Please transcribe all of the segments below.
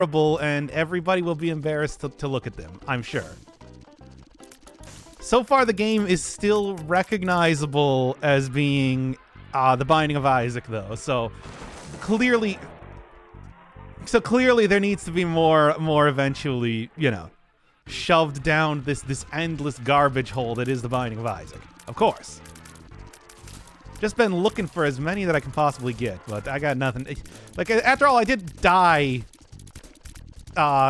and everybody will be embarrassed to look at them, I'm sure. So far, the game is still recognizable as being The Binding of Isaac, though. So clearly there needs to be more eventually, you know, shoved down this endless garbage hole that is The Binding of Isaac. Of course. Just been looking for as many that I can possibly get, but I got nothing. Like, after all, I did die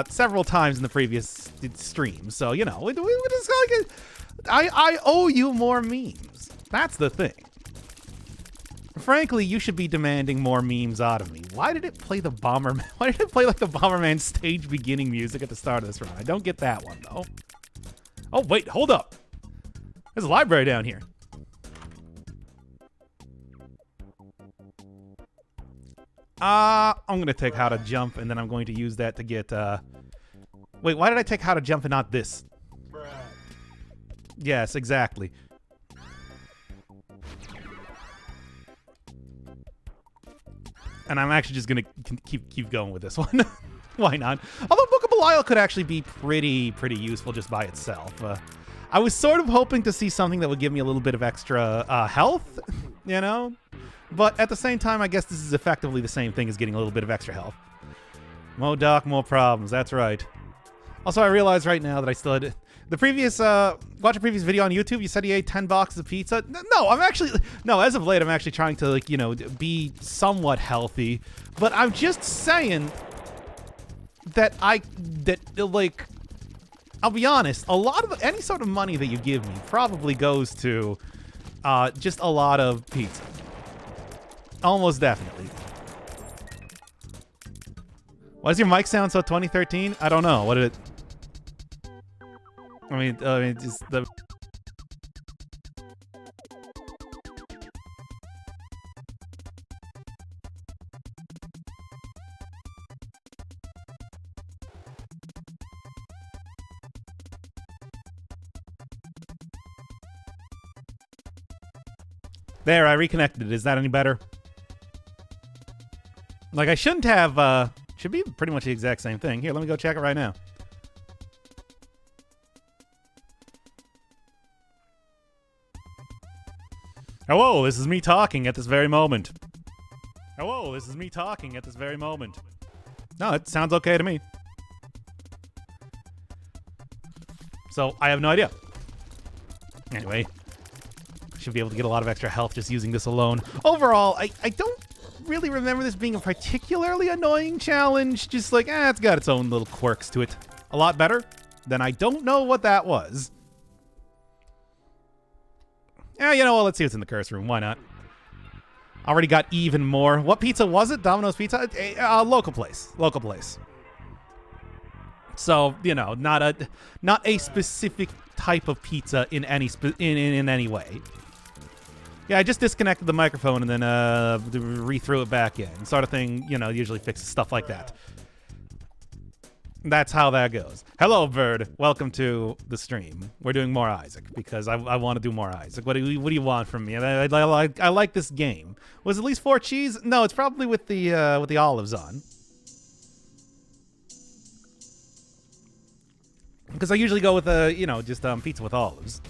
several times in the previous stream, so, you know, I owe you more memes. That's the thing. Frankly, you should be demanding more memes out of me. Why did it play the Bomberman? Why did it play like the Bomberman stage beginning music at the start of this run? I don't get that one, though. Oh, wait, hold up. There's a library down here. I'm going to take how to jump, and then I'm going to use that to get, Wait, why did I take how to jump and not this? Yes, exactly. And I'm actually just going to keep going with this one. Why not? Although Book of Belial could actually be pretty useful just by itself. I was sort of hoping to see something that would give me a little bit of extra health, you know? But at the same time, I guess this is effectively the same thing as getting a little bit of extra health. MODOK, more problems. That's right. Also, I realize right now that I still had... The previous, watch a previous video on YouTube, you said you ate 10 boxes of pizza. No, as of late, I'm actually trying to, like, you know, be somewhat healthy. But I'm just saying that like, I'll be honest, a lot of, any sort of money that you give me probably goes to, just a lot of pizza. Almost definitely. Why does your mic sound so 2013? I don't know. What did it... I mean, just the... There, I reconnected it. Is that any better? Like, I shouldn't have, should be pretty much the exact same thing. Here, let me go check it right now. Hello, this is me talking at this very moment. Hello, this is me talking at this very moment. No, it sounds okay to me. So, I have no idea. Anyway, should be able to get a lot of extra health just using this alone. Overall, I don't really remember this being a particularly annoying challenge. Just like, it's got its own little quirks to it. A lot better than I don't know what that was. Yeah, you know what? Let's see what's in the curse room. Why not? Already got even more. What pizza was it? Domino's Pizza? Local place. Local place. So, you know, not a specific type of pizza in any in any way. Yeah, I just disconnected the microphone and then re-threw it back in. Sort of thing, you know, usually fixes stuff like that. That's how that goes. Hello, Bird. Welcome to the stream. We're doing more Isaac because I want to do more Isaac. What do you want from me? I like this game. Was it at least 4 cheese? No, it's probably with the olives on. Because I usually go with you know, just pizza with olives.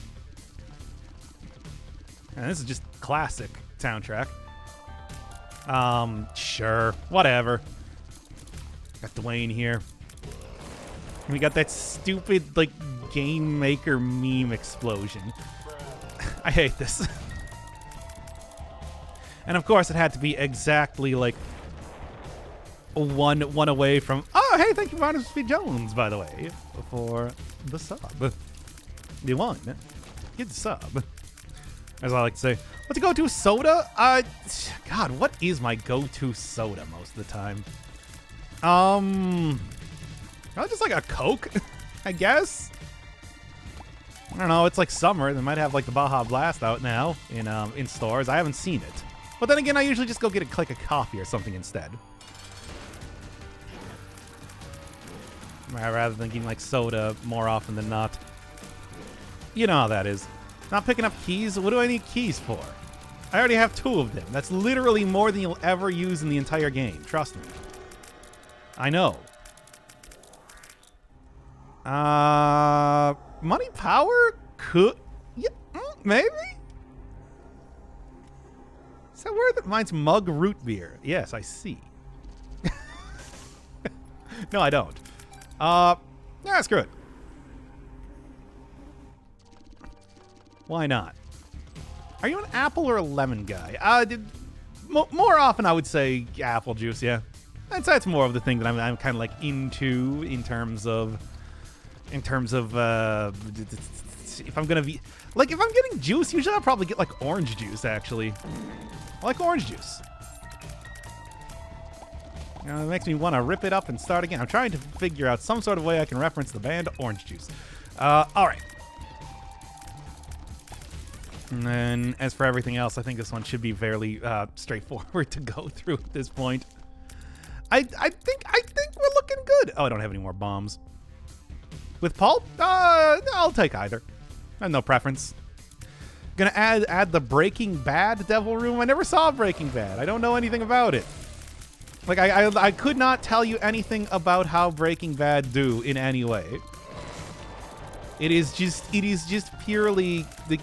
And this is just classic soundtrack. Sure, whatever. Got Dwayne here. And we got that stupid, like, Game Maker meme explosion. I hate this. And of course, it had to be exactly, like, one away from... Oh, hey, thank you, Martin Speed Jones, by the way, for the sub. The one. Good sub. As I like to say. What's a go-to soda? God, what is my go-to soda most of the time? Probably just like a Coke, I guess. I don't know. It's like summer. They might have like the Baja Blast out now in stores. I haven't seen it. But then again, I usually just go get a coffee or something instead. Rather than getting like soda more often than not. You know how that is. Not picking up keys? What do I need keys for? I already have 2 of them. That's literally more than you'll ever use in the entire game. Trust me. I know. Money power could, yeah, maybe. Is that where mine's mug root beer? Yes, I see. No, I don't. Yeah, screw it. Why not? Are you an apple or a lemon guy? More often I would say apple juice, yeah. That's more of the thing that I'm kind of like into in terms of if I'm gonna be like, if I'm getting juice, usually I'll probably get like orange juice. Actually, I like orange juice. It makes me want to rip it up and start again. I'm trying to figure out some sort of way I can reference the band Orange Juice. All right. And then as for everything else, I think this one should be fairly straightforward to go through at this point. I think we're looking good. Oh, I don't have any more bombs. With pulp, I'll take either. I have no preference. Gonna add the Breaking Bad Devil Room. I never saw Breaking Bad. I don't know anything about it. Like I could not tell you anything about how Breaking Bad do in any way. It is just purely the.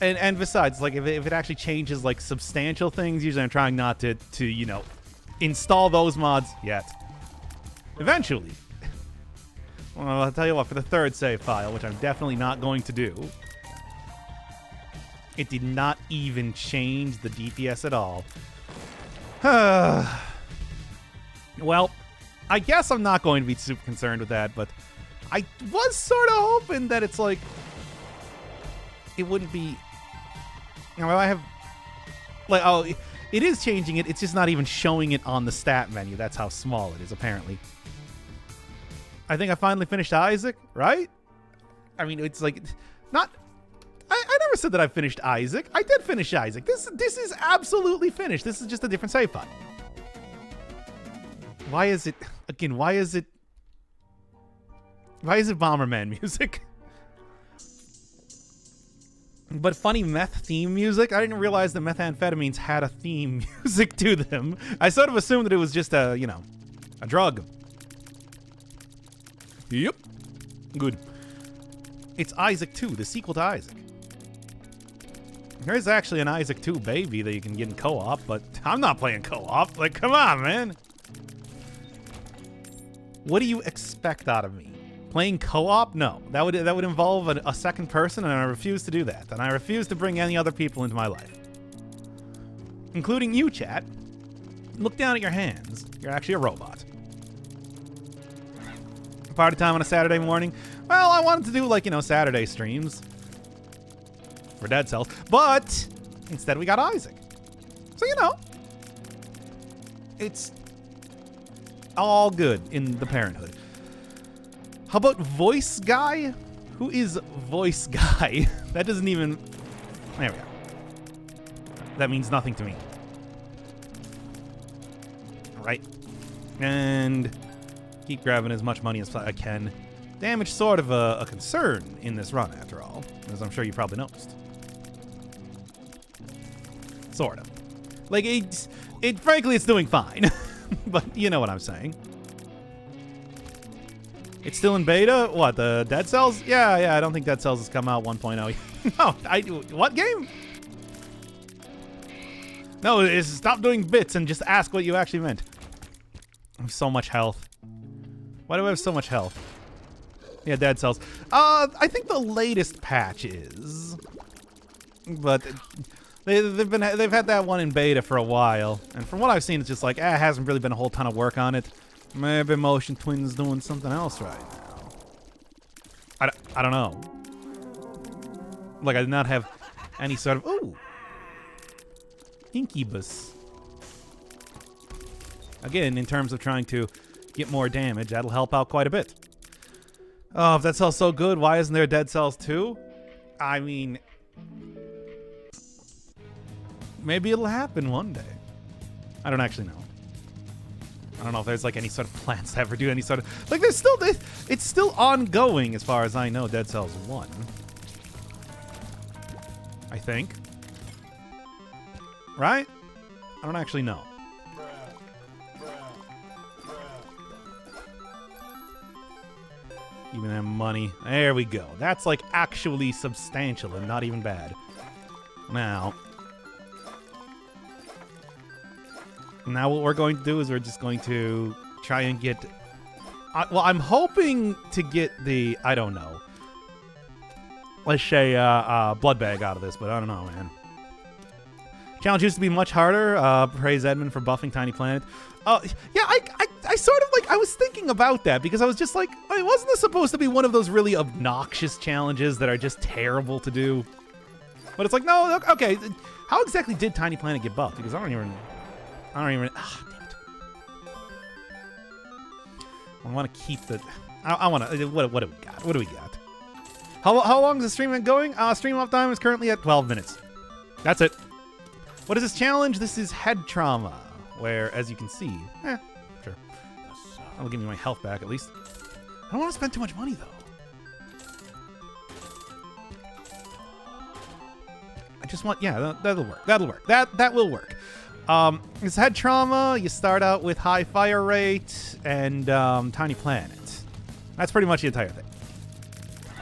And besides, like if it actually changes like substantial things, usually I'm trying not to install those mods yet. Eventually. Well, I'll tell you what, for the third save file, which I'm definitely not going to do, it did not even change the DPS at all. Well, I guess I'm not going to be super concerned with that, but I was sort of hoping that it's like it wouldn't be. You know, I have like, oh, it is changing it. It's just not even showing it on the stat menu. That's how small it is, apparently. I think I finally finished Isaac, right? I mean, it's like not. I never said that I finished Isaac. I did finish Isaac. This is absolutely finished. This is just a different save file. Why is it again? Why is it Bomberman music? But funny meth theme music. I didn't realize that methamphetamines had a theme music to them. I sort of assumed that it was just a drug. Yep. Good. It's Isaac 2, the sequel to Isaac. There is actually an Isaac 2 baby that you can get in co-op, but I'm not playing co-op. Like, come on, man. What do you expect out of me? Playing co-op? No. That would involve a second person, and I refuse to do that. And I refuse to bring any other people into my life. Including you, chat. Look down at your hands. You're actually a robot. Party time on a Saturday morning. Well, I wanted to do, like, Saturday streams for Dead Cells, but instead we got Isaac. So, it's all good in the parenthood. How about Voice Guy? Who is Voice Guy? That doesn't even... There we go. That means nothing to me. Right. And keep grabbing as much money as I can. Damage sort of a concern in this run, after all, as I'm sure you probably noticed. Sort of. Like, frankly, it's doing fine. But you know what I'm saying. It's still in beta? What, the Dead Cells? Yeah, I don't think Dead Cells has come out 1.0. No, what game? No, stop doing bits and just ask what you actually meant. I have so much health. Why do I have so much health? Yeah, Dead Cells. I think the latest patch is, but they've had that one in beta for a while, and from what I've seen, it's just like, it hasn't really been a whole ton of work on it. Maybe Motion Twin's doing something else right now. I don't know. Like, I did not have any sort of... Ooh! Incubus. Again, in terms of trying to get more damage, that'll help out quite a bit. Oh, if Dead Cells so good, why isn't there Dead Cells 2? I mean... Maybe it'll happen one day. I don't actually know. I don't know if there's like any sort of plans to ever do any sort of... Like, it's still ongoing as far as I know, Dead Cells 1. I think. Right? I don't actually know. Even that money. There we go. That's like actually substantial and not even bad. Now what we're going to do is we're just going to try and get... well, I'm hoping to get the... I don't know. Let's say blood bag out of this, but I don't know, man. Challenge used to be much harder. Praise Edmund for buffing Tiny Planet. Yeah, I sort of like... I was thinking about that because I was just like... I mean, wasn't this supposed to be one of those really obnoxious challenges that are just terrible to do? But it's like, no, okay. How exactly did Tiny Planet get buffed? Because I don't even... damn it. I want to keep the... I want to... What do we got? What do we got? How long is the stream been going? Stream off time is currently at 12 minutes. That's it. What is this challenge? This is head trauma, where, as you can see... sure. That'll give me my health back, at least. I don't want to spend too much money, though. I just want... Yeah, that'll work. That'll work. That will work. It's head trauma. You start out with high fire rate and Tiny Planet. That's pretty much the entire thing.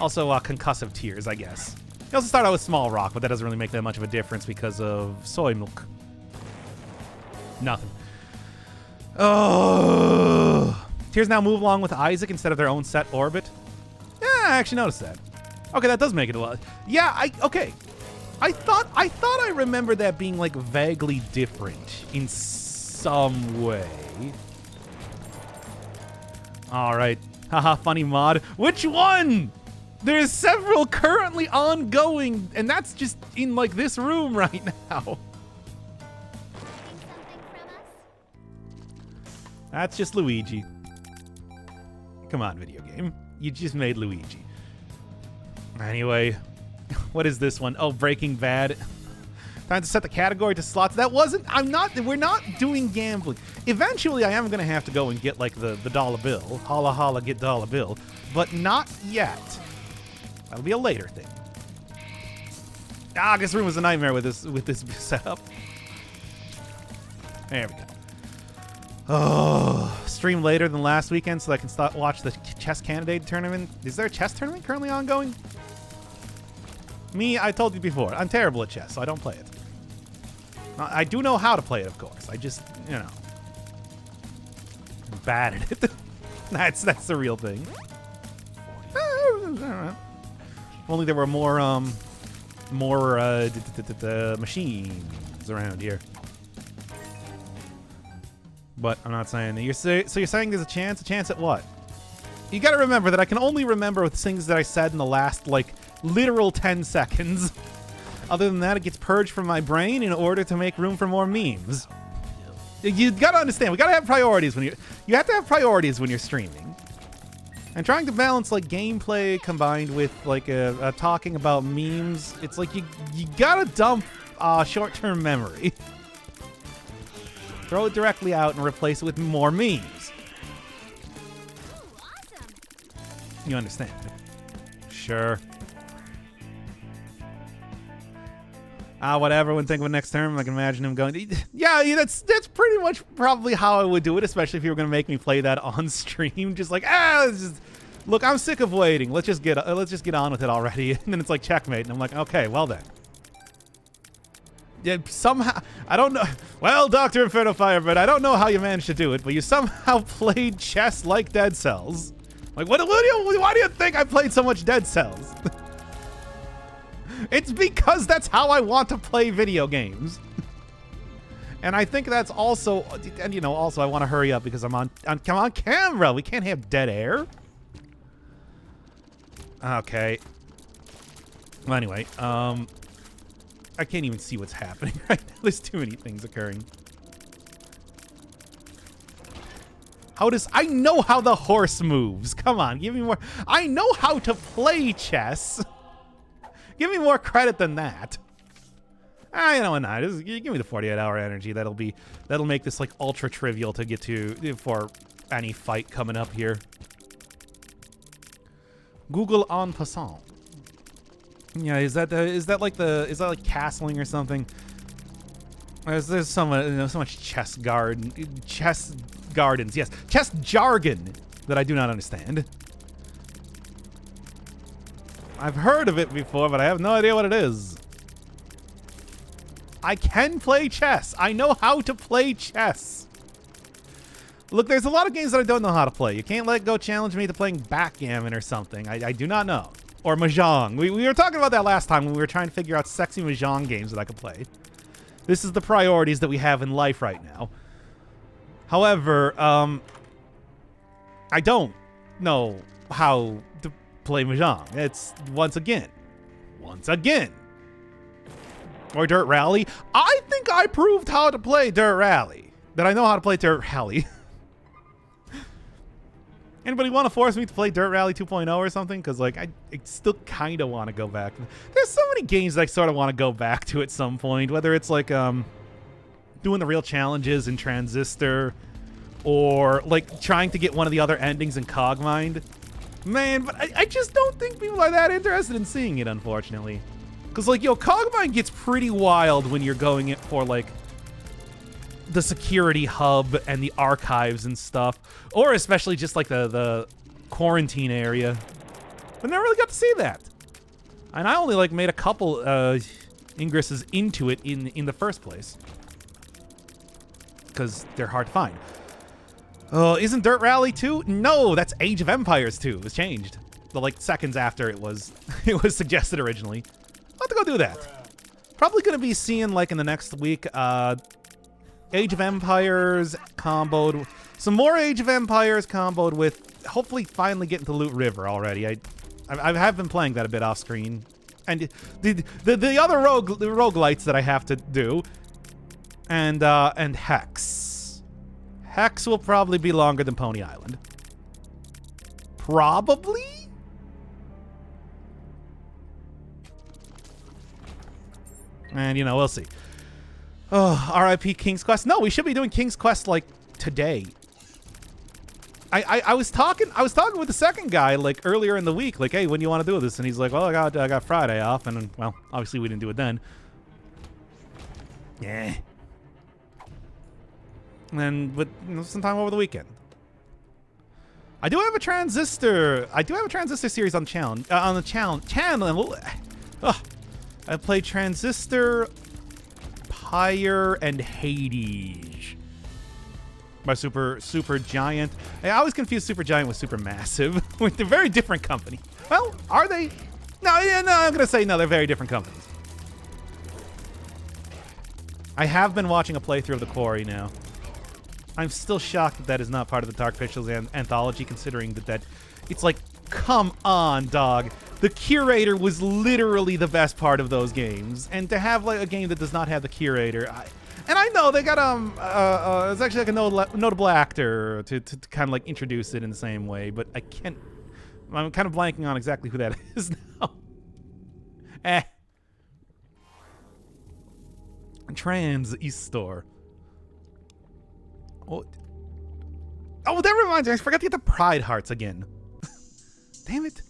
Also, concussive tears, I guess. You also start out with small rock, but that doesn't really make that much of a difference because of soy milk. Nothing. Oh. Tears now move along with Isaac instead of their own set orbit. Yeah, I actually noticed that. Okay, that does make it a lot. Yeah, okay. I thought I remember that being like vaguely different in some way. All right. Haha, funny mod. Which one? There's several currently ongoing, and that's just in like this room right now. That's just Luigi. Come on, video game. You just made Luigi. Anyway, what is this one? Oh, Breaking Bad. Time to set the category to slots. That wasn't... We're not doing gambling. Eventually, I am going to have to go and get, like, the dollar bill. Holla, holla, get dollar bill. But not yet. That'll be a later thing. This room was a nightmare with this setup. There we go. Oh, stream later than last weekend so I can watch the chess candidate tournament. Is there a chess tournament currently ongoing? Me, I told you before, I'm terrible at chess, so I don't play it. I do know how to play it, of course. I just, I'm bad at it. That's the real thing. If only there were more machines around here. But I'm not saying that. So you're saying there's a chance? A chance at what? You gotta remember that I can only remember things that I said in the last, like, literal 10 seconds. Other than that, it gets purged from my brain in order to make room for more memes. You gotta understand, we gotta have priorities when you have to have priorities when you're streaming. And trying to balance, like, gameplay combined with, like, talking about memes, it's like you gotta dump short-term memory. Throw it directly out and replace it with more memes. You understand? Sure. Whatever. When thinking of next term, I can imagine him going. Yeah, that's pretty much probably how I would do it, especially if you were going to make me play that on stream. Just like, look, I'm sick of waiting. Let's just get on with it already. And then it's like checkmate, and I'm like, okay, well then. Yeah, somehow I don't know. Well, Dr. Inferno Firebird, I don't know how you managed to do it, but you somehow played chess like Dead Cells. Like, why do you think I played so much Dead Cells? It's because that's how I want to play video games. And I think that's also, and also I want to hurry up because I'm on camera. We can't have dead air. Okay. Well, anyway, I can't even see what's happening right now. There's too many things occurring. I know how the horse moves. Come on, give me more. I know how to play chess. Give me more credit than that. You know what? Not. Give me the 48-hour energy. That'll make this like ultra trivial to get to for any fight coming up here. Google en passant. Yeah, is that like castling or something? There's so much chess gardens, yes, chess jargon that I do not understand. I've heard of it before, but I have no idea what it is. I can play chess. I know how to play chess. Look, there's a lot of games that I don't know how to play. You can't let go challenge me to playing backgammon or something. I do not know. Or Mahjong. We were talking about that last time when we were trying to figure out sexy Mahjong games that I could play. This is the priorities that we have in life right now. However, I don't know how to play Mahjong. It's once again. Or Dirt Rally. I think I proved how to play Dirt Rally. That I know how to play Dirt Rally. Anybody want to force me to play Dirt Rally 2.0 or something? Because, like, I still kind of want to go back. There's so many games that I sort of want to go back to at some point. Whether it's, like, doing the real challenges in Transistor, or, like, trying to get one of the other endings in Cogmind. Man, but I just don't think people are that interested in seeing it, unfortunately. Because, like, yo, Cogmind gets pretty wild when you're going in for, like, the security hub and the archives and stuff. Or especially just, like, the quarantine area. But never really got to see that. And I only, like, made a couple ingresses into it in the first place. Because they're hard to find. Oh, isn't Dirt Rally 2? No, that's Age of Empires 2. It was changed. The, like, seconds after it was suggested originally. I'll have to go do that. Probably going to be seeing, like, in the next week, Age of Empires comboed. Some more Age of Empires comboed with hopefully finally getting to Loot River already. I have been playing that a bit off screen. And the other roguelites that I have to do. And Hex. Hex will probably be longer than Pony Island. Probably? And, you know, we'll see. Oh, R.I.P. King's Quest. No, we should be doing King's Quest, like, today. I was talking with the second guy, like, earlier in the week. Like, hey, when do you want to do this? And he's like, well, I got Friday off. And, well, obviously we didn't do it then. Yeah. And then, but, you know, sometime over the weekend. I do have a Transistor series on channel. I played Transistor, Pyre, and Hades by Super Giant. I always confuse Super Giant with Super Massive. They're very different company. Well, are they? No, I'm gonna say no. They're very different companies. I have been watching a playthrough of The Quarry now. I'm still shocked that is not part of the Dark Pixels anthology, considering that it's like, come on, dog. The Curator was literally the best part of those games, and to have like a game that does not have the Curator, and I know they got it's actually like a notable actor to kind of like introduce it in the same way, but I'm kind of blanking on exactly who that is now. Transistor. Oh, that reminds me. I forgot to get the Pride Hearts again. Damn it.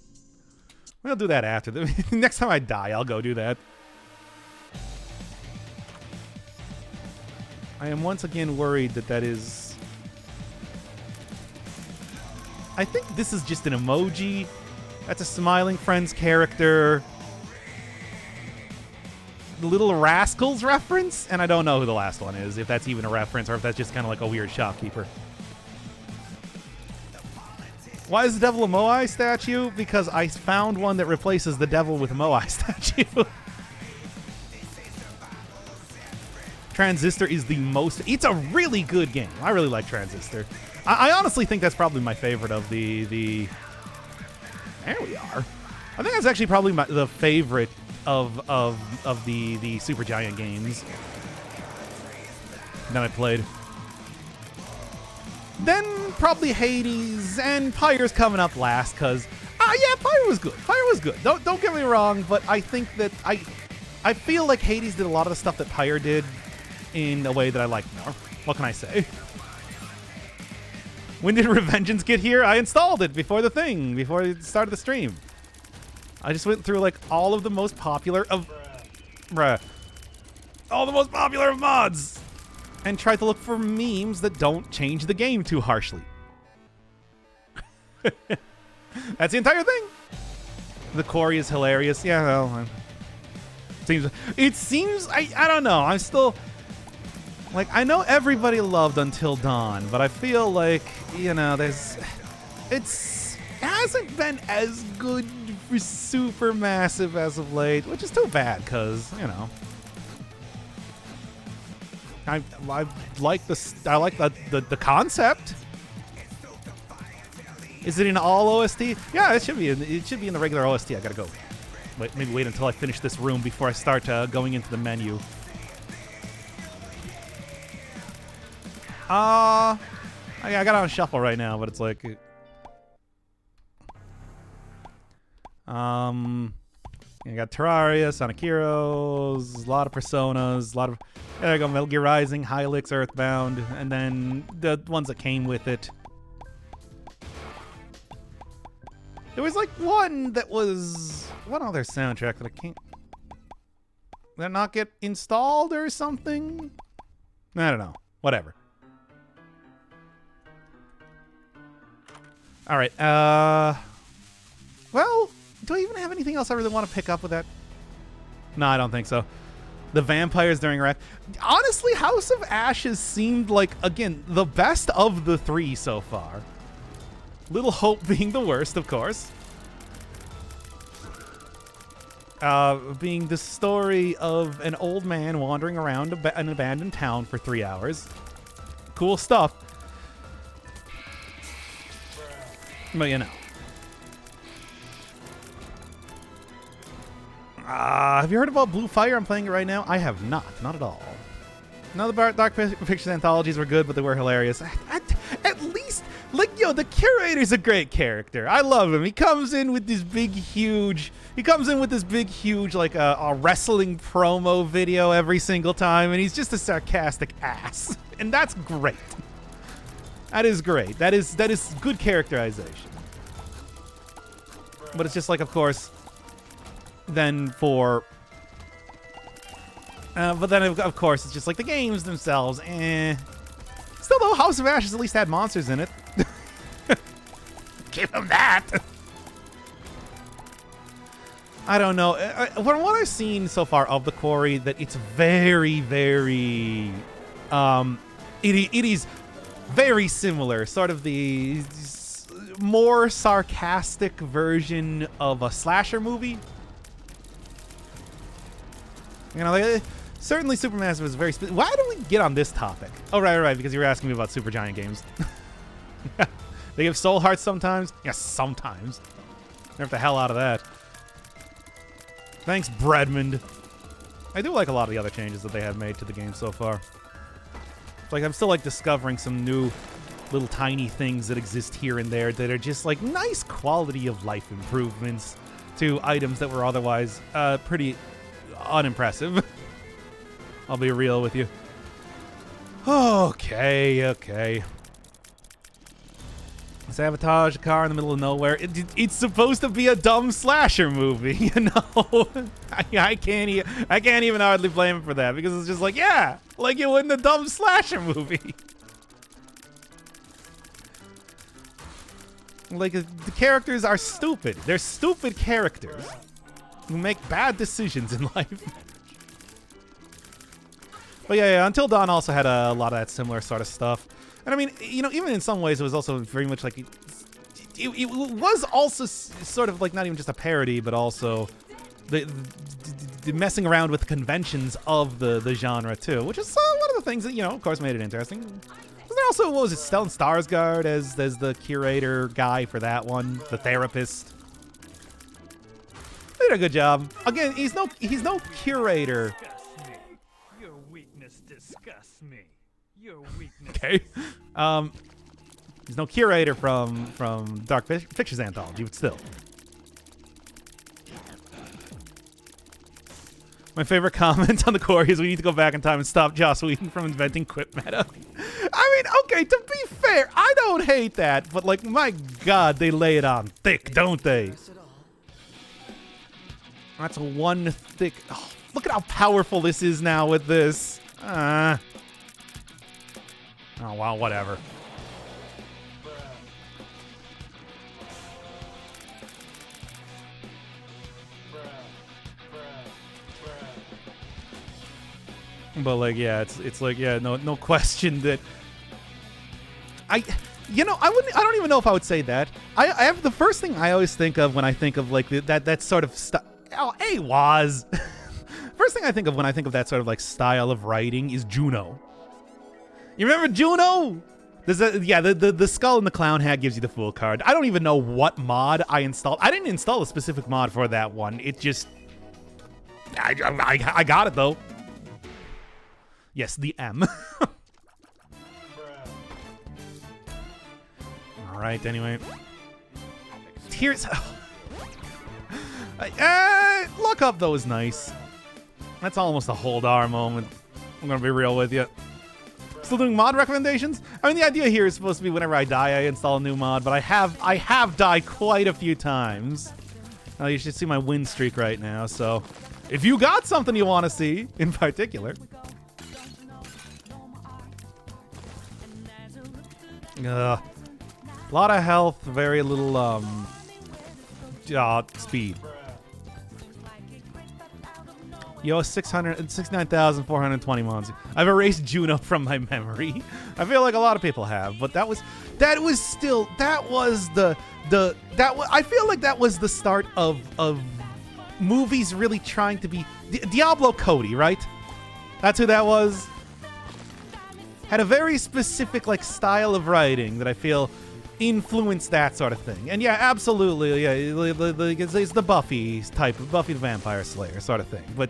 We'll do that after. Next time I die, I'll go do that. I am once again worried that is... I think this is just an emoji. That's a Smiling Friends character. The Little Rascals reference? And I don't know who the last one is, if that's even a reference or if that's just kind of like a weird shopkeeper. Why is the Devil a Moai statue? Because I found one that replaces the Devil with a Moai statue. Transistor is the most... It's a really good game. I really like Transistor. I honestly think that's probably my favorite of the... There we are. I think that's actually probably the favorite of the Super Giant games that I played. Then probably Hades, and Pyre's coming up last because yeah, Pyre was good. Pyre was good. Don't get me wrong, but I think that I feel like Hades did a lot of the stuff that Pyre did in a way that I like more. What can I say? When did Revengeance get here? I installed it before it started the stream. I just went through like all of the most popular of all the most popular of mods and tried to look for memes that don't change the game too harshly. That's the entire thing. The Corey is hilarious. Yeah, well, it seems I don't know. I'm still like, I know everybody loved Until Dawn, but I feel like, you know, it hasn't been as good for Supermassive as of late, which is too bad because, you know, I like the concept. Is it in all OST? Yeah, it should be. It should be in the regular OST. I gotta go. Maybe wait until I finish this room before I start going into the menu. I got on shuffle right now, but it's like, I got Terraria, Sonic Heroes, a lot of Personas, a lot of, there you go, Metal Gear Rising, Hylics, Earthbound, and then the ones that came with it. There was like one other soundtrack that I can't, did that not get installed or something? I don't know. Whatever. All right. Well, do I even have anything else I really want to pick up with that? No, I don't think so. The vampires during Wrath. Honestly, House of Ashes seemed like, again, the best of the three so far. Little Hope being the worst, of course. Being the story of an old man wandering around an abandoned town for 3 hours. Cool stuff. But, you know. Have you heard about Blue Fire? I'm playing it right now. I have not. Not at all. None of the Dark Pictures anthologies were good, but they were hilarious. At least, like, yo, the curator's a great character. I love him. He comes in with this big, huge, like, a wrestling promo video every single time, and he's just a sarcastic ass. And that's great. That is great. That is good characterization. But it's just like, of course, then for... but then, of course, it's just like the games themselves, Still, though, House of Ashes at least had monsters in it. Give them that! I don't know. From what I've seen so far of the Quarry, that it's very, very... it is very similar. Sort of the more sarcastic version of a slasher movie. You know, like, certainly Supermassive is very... Why don't we get on this topic? Oh, right, because you were asking me about Supergiant games. They give Soul Hearts sometimes? Yes, sometimes. Nerf the hell out of that. Thanks, Bredmond. I do like a lot of the other changes that they have made to the game so far. Like, I'm still, like, discovering some new little tiny things that exist here and there that are just, like, nice quality of life improvements to items that were otherwise pretty unimpressive. I'll be real with you. Okay. Sabotage a car in the middle of nowhere. It's supposed to be a dumb slasher movie, you know? I can't even hardly blame him for that, because it's just like, yeah, like you would in a dumb slasher movie. Like, the characters are stupid. They're stupid characters who make bad decisions in life. But yeah, Until Dawn also had a lot of that similar sort of stuff. And I mean, you know, even in some ways, it was also very much like... It was also sort of like not even just a parody, but also the messing around with the conventions of the genre, too. Which is one of the things that, you know, of course, made it interesting. Was there also, what was it, Stellan Skarsgård as the curator guy for that one? The therapist? They did a good job. Again, he's no curator. Your weakness disgusts me. Your weakness. Okay. He's no curator from Dark Pictures Anthology, but still. My favorite comment on the core is we need to go back in time and stop Joss Whedon from inventing quip meta. I mean, okay, to be fair, I don't hate that, but like, my God, they lay it on thick, don't they? That's one thick... Oh, look at how powerful this is now with this. Oh, well, whatever. But like, yeah, it's like, yeah, no question that I don't even know if I would say that. I have the first thing I always think of when I think of like that sort of stuff. Oh, hey, Waz. First thing I think of when I think of that sort of like style of writing is Juno. You remember Juno? The skull and the clown hat gives you the full card. I don't even know what mod I installed. I didn't install a specific mod for that one. It just, I got it though. Yes, the M. All right. Anyway, here's. Look up though is nice. That's almost a hold R moment. I'm gonna be real with you. Still doing mod recommendations? I mean, the idea here is supposed to be whenever I die, I install a new mod, but I have died quite a few times. You should see my win streak right now, so if you got something you want to see in particular. A lot of health, very little speed. Yo, 69,420 mods. I've erased Juno from my memory. I feel like a lot of people have, but I feel like that was the start of movies really trying to be Diablo Cody, right? That's who that was. Had a very specific like style of writing that I feel influenced that sort of thing. And yeah, absolutely, yeah, it's the Buffy type of Buffy the Vampire Slayer sort of thing. But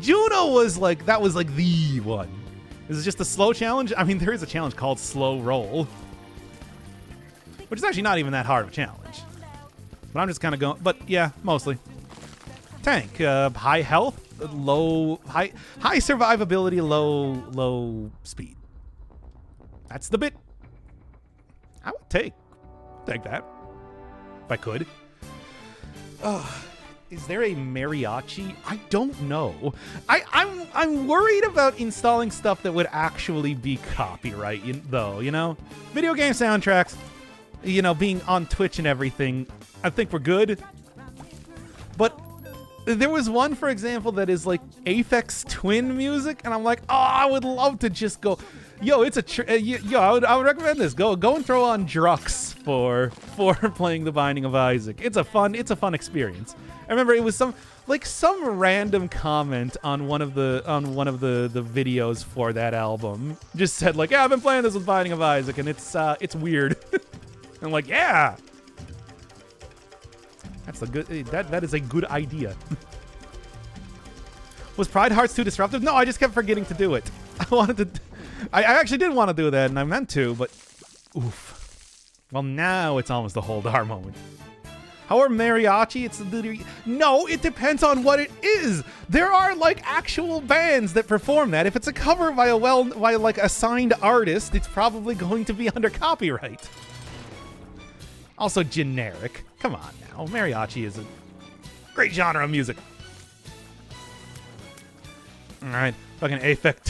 Juno was like, that was like the one. Is it just a slow challenge? I mean, there is a challenge called Slow Roll, which is actually not even that hard of a challenge. But I'm just kind of going, but yeah, mostly. Tank, high health, high survivability, low speed. That's the bit I would take that if I could. Is there a mariachi? I don't know. I'm worried about installing stuff that would actually be copyright, though. You know, video game soundtracks. You know, being on Twitch and everything. I think we're good. But there was one, for example, that is like Aphex Twin music, and I'm like, oh, I would love to just go. Yo, it's I would recommend this. Go and throw on Drux for playing The Binding of Isaac. It's a fun experience. I remember it was some random comment on one of the videos for that album just said like, yeah, I've been playing this with Binding of Isaac and it's weird. I'm like, yeah, that's a good that is a good idea. Was Pride Hearts too disruptive? No, I just kept forgetting to do it. I actually did want to do that, and I meant to, but oof. Well, now it's almost a hold R moment. However, mariachi, it's literally, no, it depends on what it is. There are like actual bands that perform that. If it's a cover by like a signed artist, it's probably going to be under copyright. Also generic. Come on now, mariachi is a great genre of music. All right. Fucking Aphid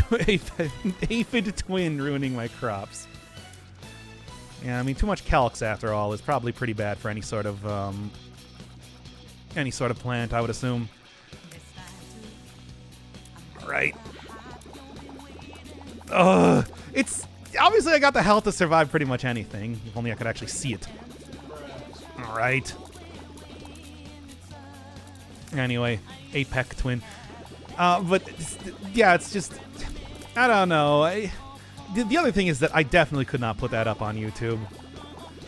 Twin ruining my crops. Yeah, I mean, too much Calyx after all is probably pretty bad for any sort of plant, I would assume. All right. It's obviously I got the health to survive pretty much anything. If only I could actually see it. All right. Anyway, Apex Twin. But yeah, it's just, I don't know. The other thing is that I definitely could not put that up on YouTube.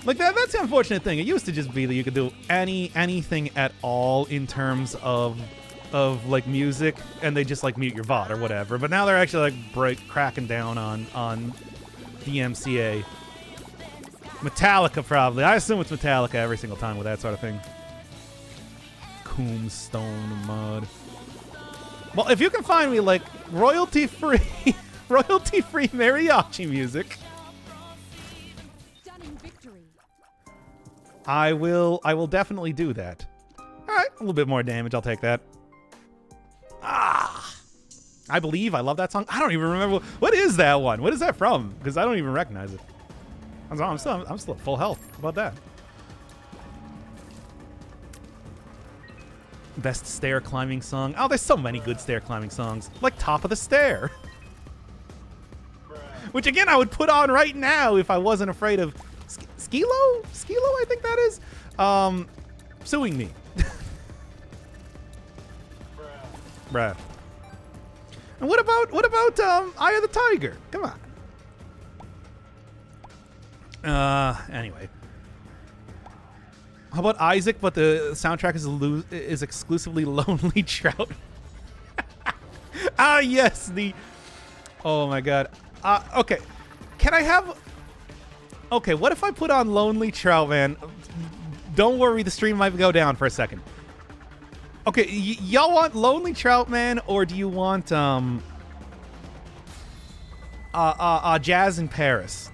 Like that's the unfortunate thing. It used to just be that you could do anything at all in terms of like music, and they just like mute your VOD or whatever. But now they're actually like cracking down on DMCA. Metallica probably. I assume it's Metallica every single time with that sort of thing. Tombstone Mud. Well, if you can find me like royalty-free mariachi music, I will definitely do that. All right, a little bit more damage. I'll take that. I believe I love that song. I don't even remember what is that one. What is that from? Because I don't even recognize it. I'm still at full health. How about that? Best stair climbing song. Oh, there's so many good stair climbing songs. Like Top of the Stair. Which, again, I would put on right now if I wasn't afraid of Skilo? Skilo, I think that is. Suing me. Bruh. And what about Eye of the Tiger? Come on. Anyway. How about Isaac, but the soundtrack is exclusively Lonely Trout? Ah, yes, the... Oh, my God. Okay. Can I have... Okay, what if I put on Lonely Trout, man? Don't worry, the stream might go down for a second. Okay, y'all want Lonely Trout Man, or do you want Jazz in Paris?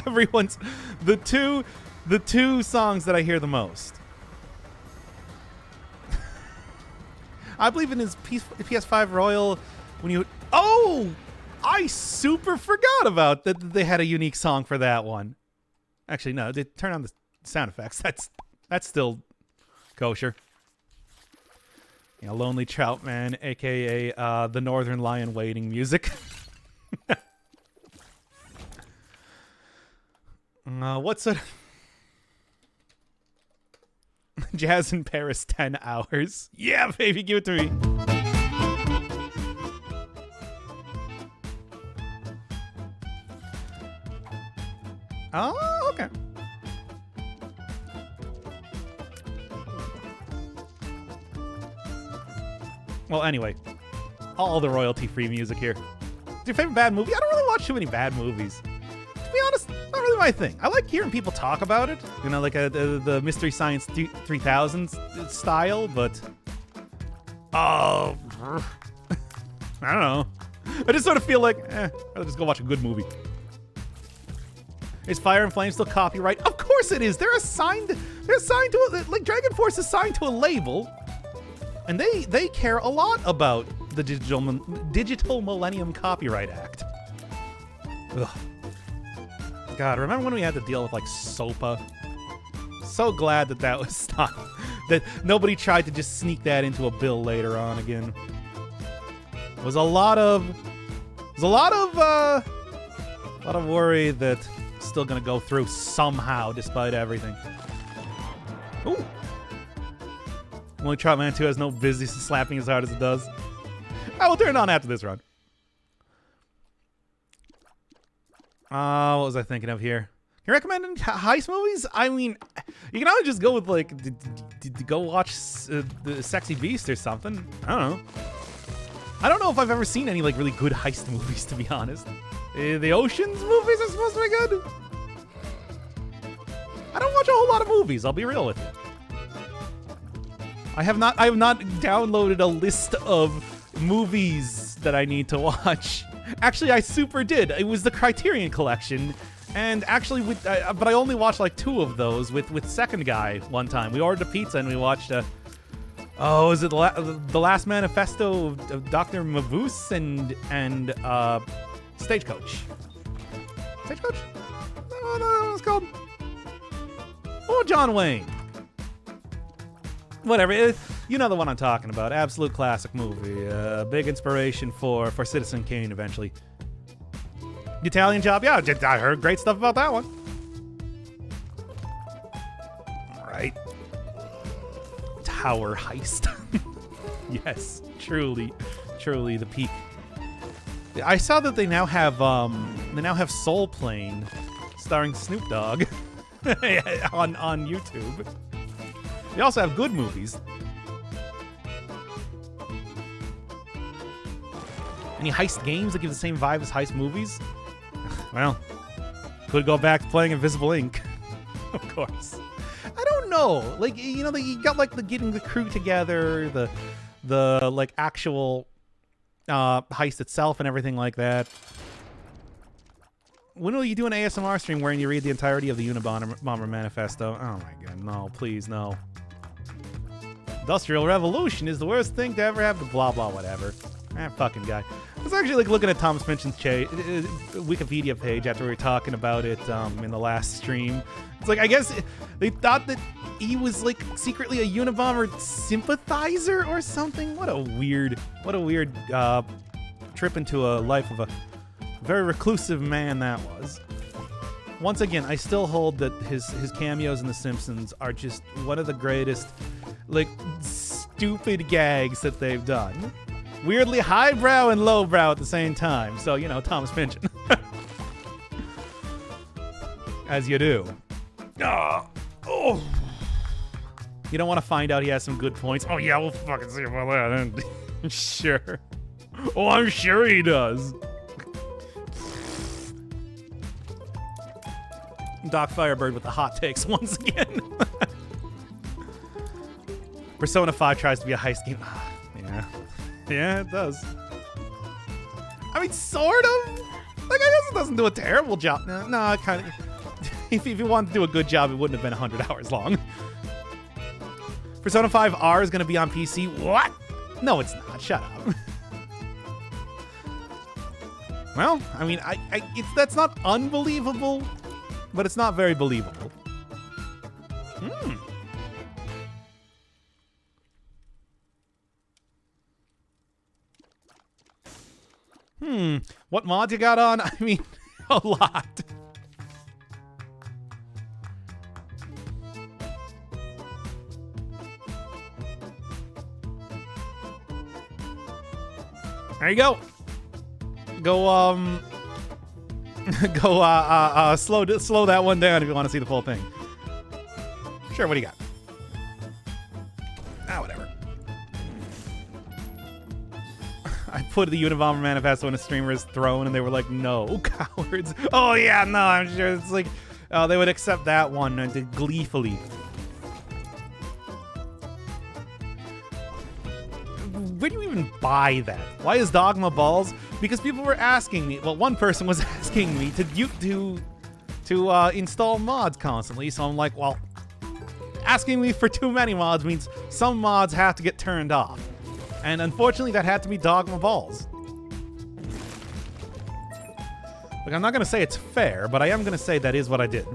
Everyone's the two songs that I hear the most. I believe in his PS5 Royal when you... Oh! I super forgot about that they had a unique song for that one. Actually, no, they turn on the sound effects. That's still kosher. You know, Lonely Trout Man, a.k.a. the Northern Lion Waiting music. What's a... Jazz in Paris 10 hours. Yeah, baby, give it to me. Oh, okay. Well, anyway, all the royalty-free music here. What's your favorite bad movie? I don't really watch too many bad movies. To be honest, not really my thing. I like hearing people talk about it, you know, like the Mystery Science 3000 style, but... Oh... I don't know. I just sort of feel like, I'll just go watch a good movie. Is Fire and Flame still copyright? Of course it is. They're assigned to like Dragon Force is signed to a label, and they care a lot about the Digital Millennium Copyright Act. Ugh. God, remember when we had to deal with like SOPA? So glad that was stopped. That nobody tried to just sneak that into a bill later on again. It was a lot of worry that it's still gonna go through somehow despite everything. Ooh. Only Trout Man 2 has no business slapping as hard as it does. I will turn it on after this run. What was I thinking of here? Can you recommend any heist movies? I mean, you can always just go with like, go watch the Sexy Beast or something. I don't know. I don't know if I've ever seen any like really good heist movies, to be honest. The Ocean's movies are supposed to be good. I don't watch a whole lot of movies. I'll be real with you. I have not downloaded a list of movies that I need to watch. Actually, I super did. It was the Criterion Collection, and actually, but I only watched like 2 of those with Second Guy one time. We ordered a pizza and we watched is it the Last Manifesto of Dr. Mabuse and Stagecoach? Stagecoach? What that was called? Oh, John Wayne. Whatever. You know the one I'm talking about. Absolute classic movie. Big inspiration for Citizen Kane eventually. The Italian Job? Yeah, I heard great stuff about that one. All right. Tower Heist. Yes, truly the peak. I saw that they now have Soul Plane starring Snoop Dogg on YouTube. They also have good movies. Any heist games that give the same vibe as heist movies? Well, could go back to playing Invisible Ink. Of course. I don't know. Like, you know, you got like the getting the crew together, the like actual heist itself and everything like that. When will you do an ASMR stream wherein you read the entirety of the Unabomber Manifesto? Oh my god, no, please, no. Industrial Revolution is the worst thing to ever happen. Blah, blah, whatever. Fucking guy. was actually like looking at Thomas Minchin's Wikipedia page after we were talking about it in the last stream. It's like, I guess they thought that he was like secretly a Unabomber sympathizer or something. What a weird trip into a life of a very reclusive man that was. Once again, I still hold that his cameos in The Simpsons are just one of the greatest, like, stupid gags that they've done. Weirdly highbrow and lowbrow at the same time. So, you know, Thomas Minchin. As you do. Oh. You don't want to find out he has some good points. Oh, yeah, we'll fucking see about that. Sure. Oh, I'm sure he does. Doc Firebird with the hot takes once again. Persona 5 tries to be a heist game. Yeah. Yeah, it does. I mean, sort of. Like, I guess it doesn't do a terrible job. No, it kind of... If you wanted to do a good job, it wouldn't have been 100 hours long. Persona 5 R is going to be on PC. What? No, it's not. Shut up. Well, I mean, that's not unbelievable, but it's not very believable. What mods you got on? I mean, a lot. There you go. Go slow that one down if you want to see the full thing. Sure, what do you got? Whatever. I put the Unabomber Manifesto in a streamer's throne and they were like, no, cowards. Oh yeah, no, I'm sure it's like, they would accept that one gleefully. Where do you even buy that? Why is Dogma balls? Because people were asking me. Well, one person was asking me to install mods constantly. So I'm like, well, asking me for too many mods means some mods have to get turned off, and unfortunately, that had to be Dogma balls. Like, I'm not gonna say it's fair, but I am gonna say that is what I did.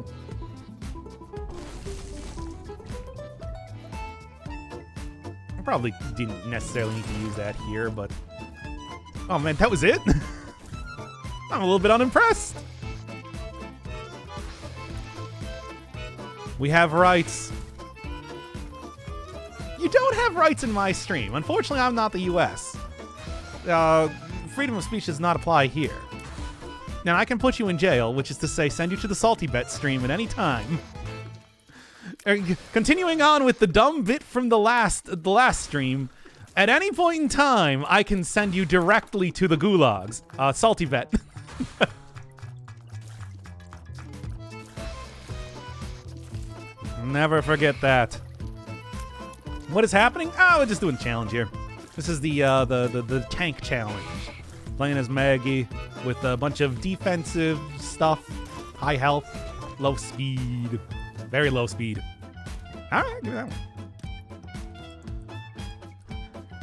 Probably didn't necessarily need to use that here, but... Oh man, that was it? I'm a little bit unimpressed. We have rights. You don't have rights in my stream. Unfortunately, I'm not the US. Freedom of speech does not apply here. Now, I can put you in jail, which is to say send you to the Salty Bet stream at any time. Continuing on with the dumb bit from the last stream, at any point in time, I can send you directly to the gulags. Salty Bet. Never forget that. What is happening? Oh, we're just doing a challenge here. This is the tank challenge. Playing as Maggie with a bunch of defensive stuff, high health, low speed. Very low speed. All right, do that one.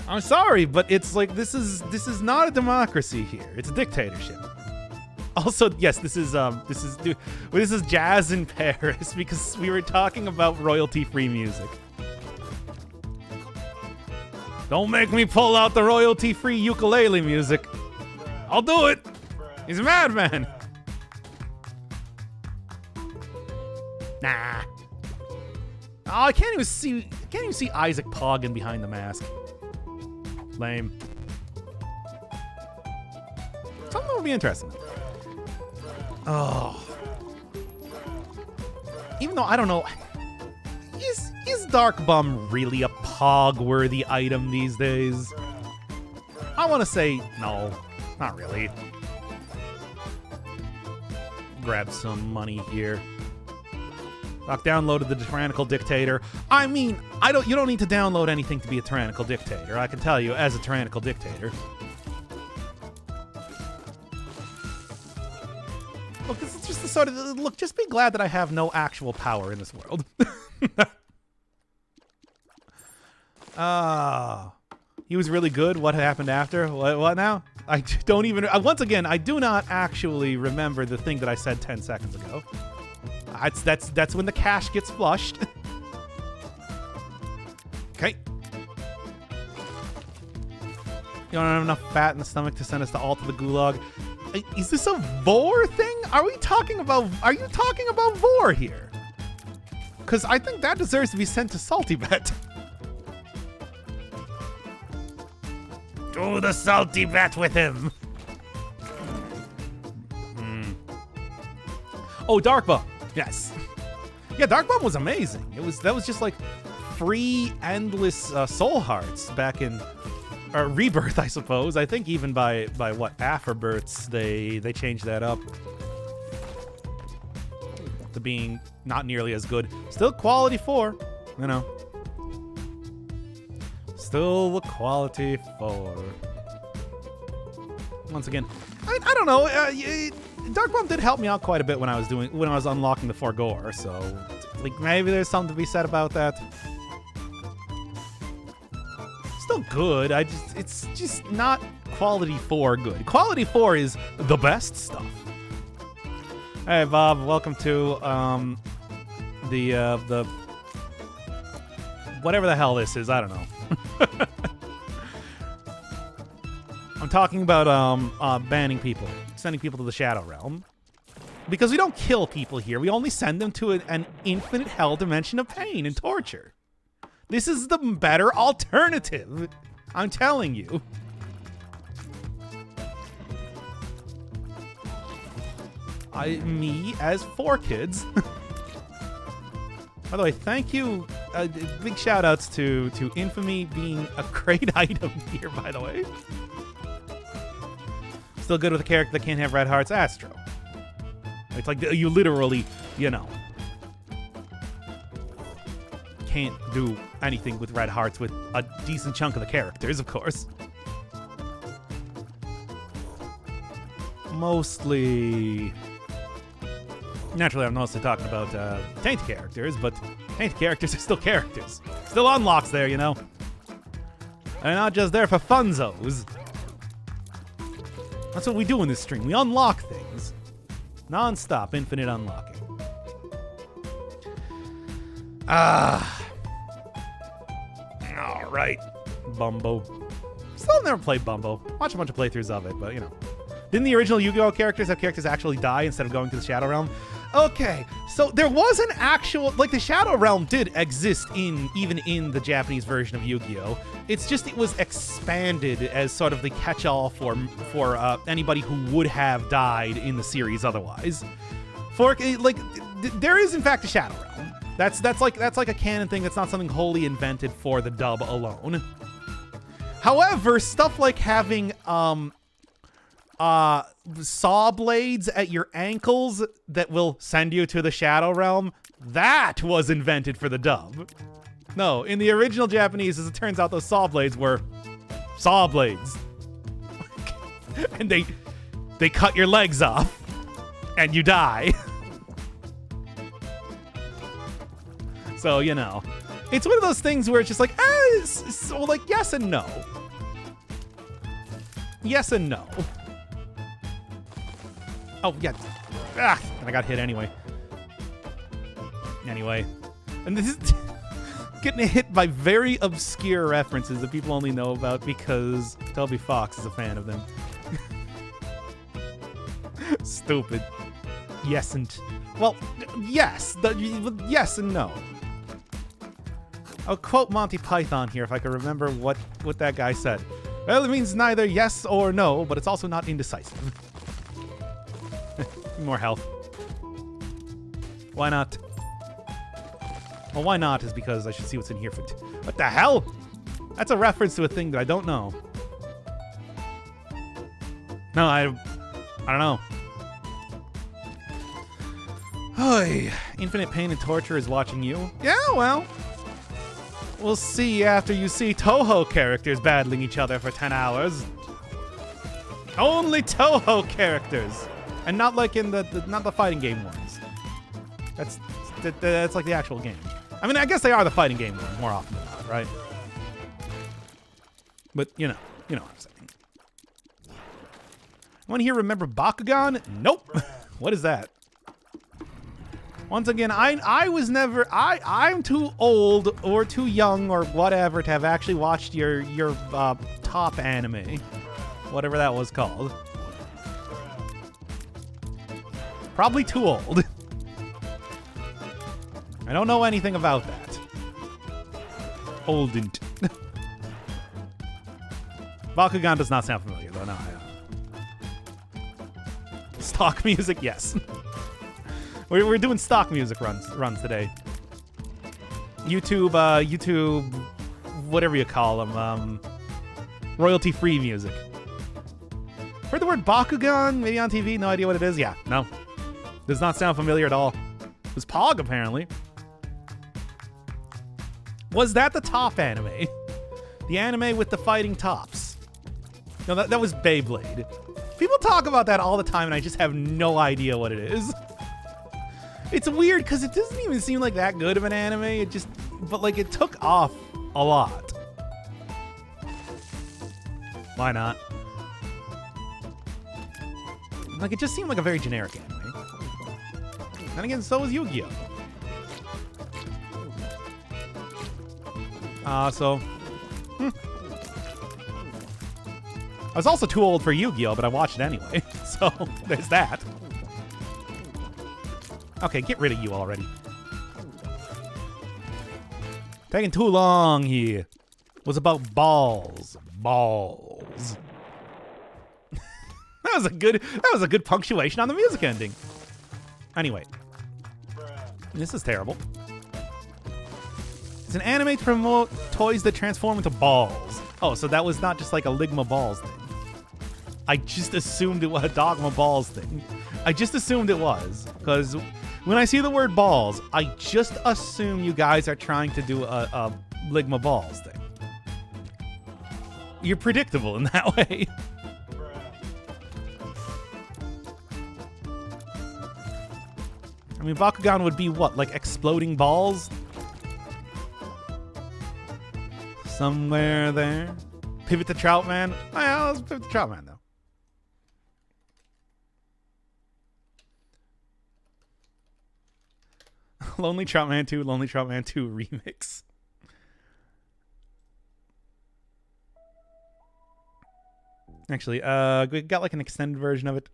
I'm sorry, but it's like this is not a democracy here. It's a dictatorship. Also, yes, this is Jazz in Paris because we were talking about royalty-free music. Don't make me pull out the royalty-free ukulele music. I'll do it. He's a madman. Nah. Oh, I can't even see Isaac Poggin behind the mask. Lame. Something would be interesting. Oh. Even though I don't know, is Dark Bum really a Pog-worthy item these days? I want to say no, not really. Grab some money here. Doc downloaded the Tyrannical Dictator. I mean, you don't need to download anything to be a Tyrannical Dictator. I can tell you, as a Tyrannical Dictator. Look, this is just the sort of look. Just be glad that I have no actual power in this world. He was really good. What happened after? What now? I don't even... once again, I do not actually remember the thing that I said 10 seconds ago. That's when the cash gets flushed. Okay. You don't have enough fat in the stomach to send us to all to the gulag. Is this a Vor thing? Are you talking about Vor here? Because I think that deserves to be sent to Salty Bet. Do the Salty Bet with him. Oh, Dark Bum. Yes. Yeah, Dark Bum was amazing. That was just like free, endless soul hearts back in Rebirth, I suppose. I think even by what, Afterbirths, they changed that up to being not nearly as good. Still quality 4, you know. Still quality 4. Once again, I don't know. Dark Bum did help me out quite a bit when I was unlocking the Forgore, so like maybe there's something to be said about that. Still good. It's just not quality 4 good. Quality 4 is the best stuff. Hey Bob, welcome to the whatever the hell this is. I don't know. I'm talking about banning people, sending people to the Shadow Realm, because we don't kill people here. We only send them to an infinite hell dimension of pain and torture. This is the better alternative. I'm telling you. Me as 4 kids. By the way, thank you. Big shout outs to Infamy being a great item here, by the way. Still good with a character that can't have red hearts, Astro. It's like you literally, you know, can't do anything with red hearts with a decent chunk of the characters, of course. Mostly... Naturally, I'm mostly talking about tainted characters, but tainted characters are still characters. Still unlocks there, you know? They're not just there for funzos. That's what we do in this stream. We unlock things. Non-stop, infinite unlocking. Alright. Bumbo. Still never played Bumbo. Watch a bunch of playthroughs of it, but you know. Didn't the original Yu-Gi-Oh! Characters have characters actually die instead of going to the Shadow Realm? Okay, so there was an actual, like the Shadow Realm did exist even in the Japanese version of Yu-Gi-Oh! It's just it was expanded as sort of the catch-all for anybody who would have died in the series otherwise. There is in fact a Shadow Realm. That's like a canon thing. That's not something wholly invented for the dub alone. However, stuff like having saw blades at your ankles that will send you to the Shadow Realm, that was invented for the dub. No, in the original Japanese, as it turns out, those saw blades were saw blades. And they cut your legs off and you die. So, you know, it's one of those things where it's just like, so like yes and no. Yes and no. Oh, yeah. And I got hit anyway. And this is getting hit by very obscure references that people only know about because Toby Fox is a fan of them. Stupid. Yes and... Well, yes. Yes and no. I'll quote Monty Python here if I can remember what that guy said. Well, it means neither yes or no, but it's also not indecisive. More health. Why not? Well, why not is because I should see what's in here for... What the hell? That's a reference to a thing that I don't know. No, I don't know. Oy. Infinite pain and torture is watching you. Yeah, well. We'll see after you see Toho characters battling each other for 10 hours. Only Toho characters. And not like in not the fighting game ones. That's like the actual game. I mean, I guess they are the fighting game ones more often than not, right? But, you know what I'm saying. Want to hear Remember Bakugan? Nope. What is that? Once again, I was never... I'm too old or too young or whatever to have actually watched your top anime. Whatever that was called. Probably too old. I don't know anything about that. Oldent. Bakugan does not sound familiar, though. No, stock music, yes. we're doing stock music runs today. YouTube, whatever you call them, royalty-free music. Heard the word Bakugan, maybe on TV, no idea what it is. Yeah, no. Does not sound familiar at all. It was Pog, apparently. Was that the top anime? The anime with the fighting tops? No, that was Beyblade. People talk about that all the time, and I just have no idea what it is. It's weird, because it doesn't even seem like that good of an anime. But like, it took off a lot. Why not? Like, it just seemed like a very generic anime. And again, so was Yu-Gi-Oh! I was also too old for Yu-Gi-Oh, but I watched it anyway. So, there's that. Okay, get rid of you already. Taking too long here. It was about balls. Balls. That was a good punctuation on the music ending. Anyway. This is terrible. It's an anime to promote toys that transform into balls. Oh, so that was not just like a Ligma Balls thing. I just assumed it was a Dogma Balls thing. I just assumed it was. Because when I see the word balls, I just assume you guys are trying to do a Ligma Balls thing. You're predictable in that way. I mean, Bakugan would be what? Like exploding balls? Somewhere there. Pivot to Troutman? Oh, yeah, let's pivot to Troutman, though. Lonely Troutman 2, Lonely Troutman 2 remix. Actually, we got like an extended version of it.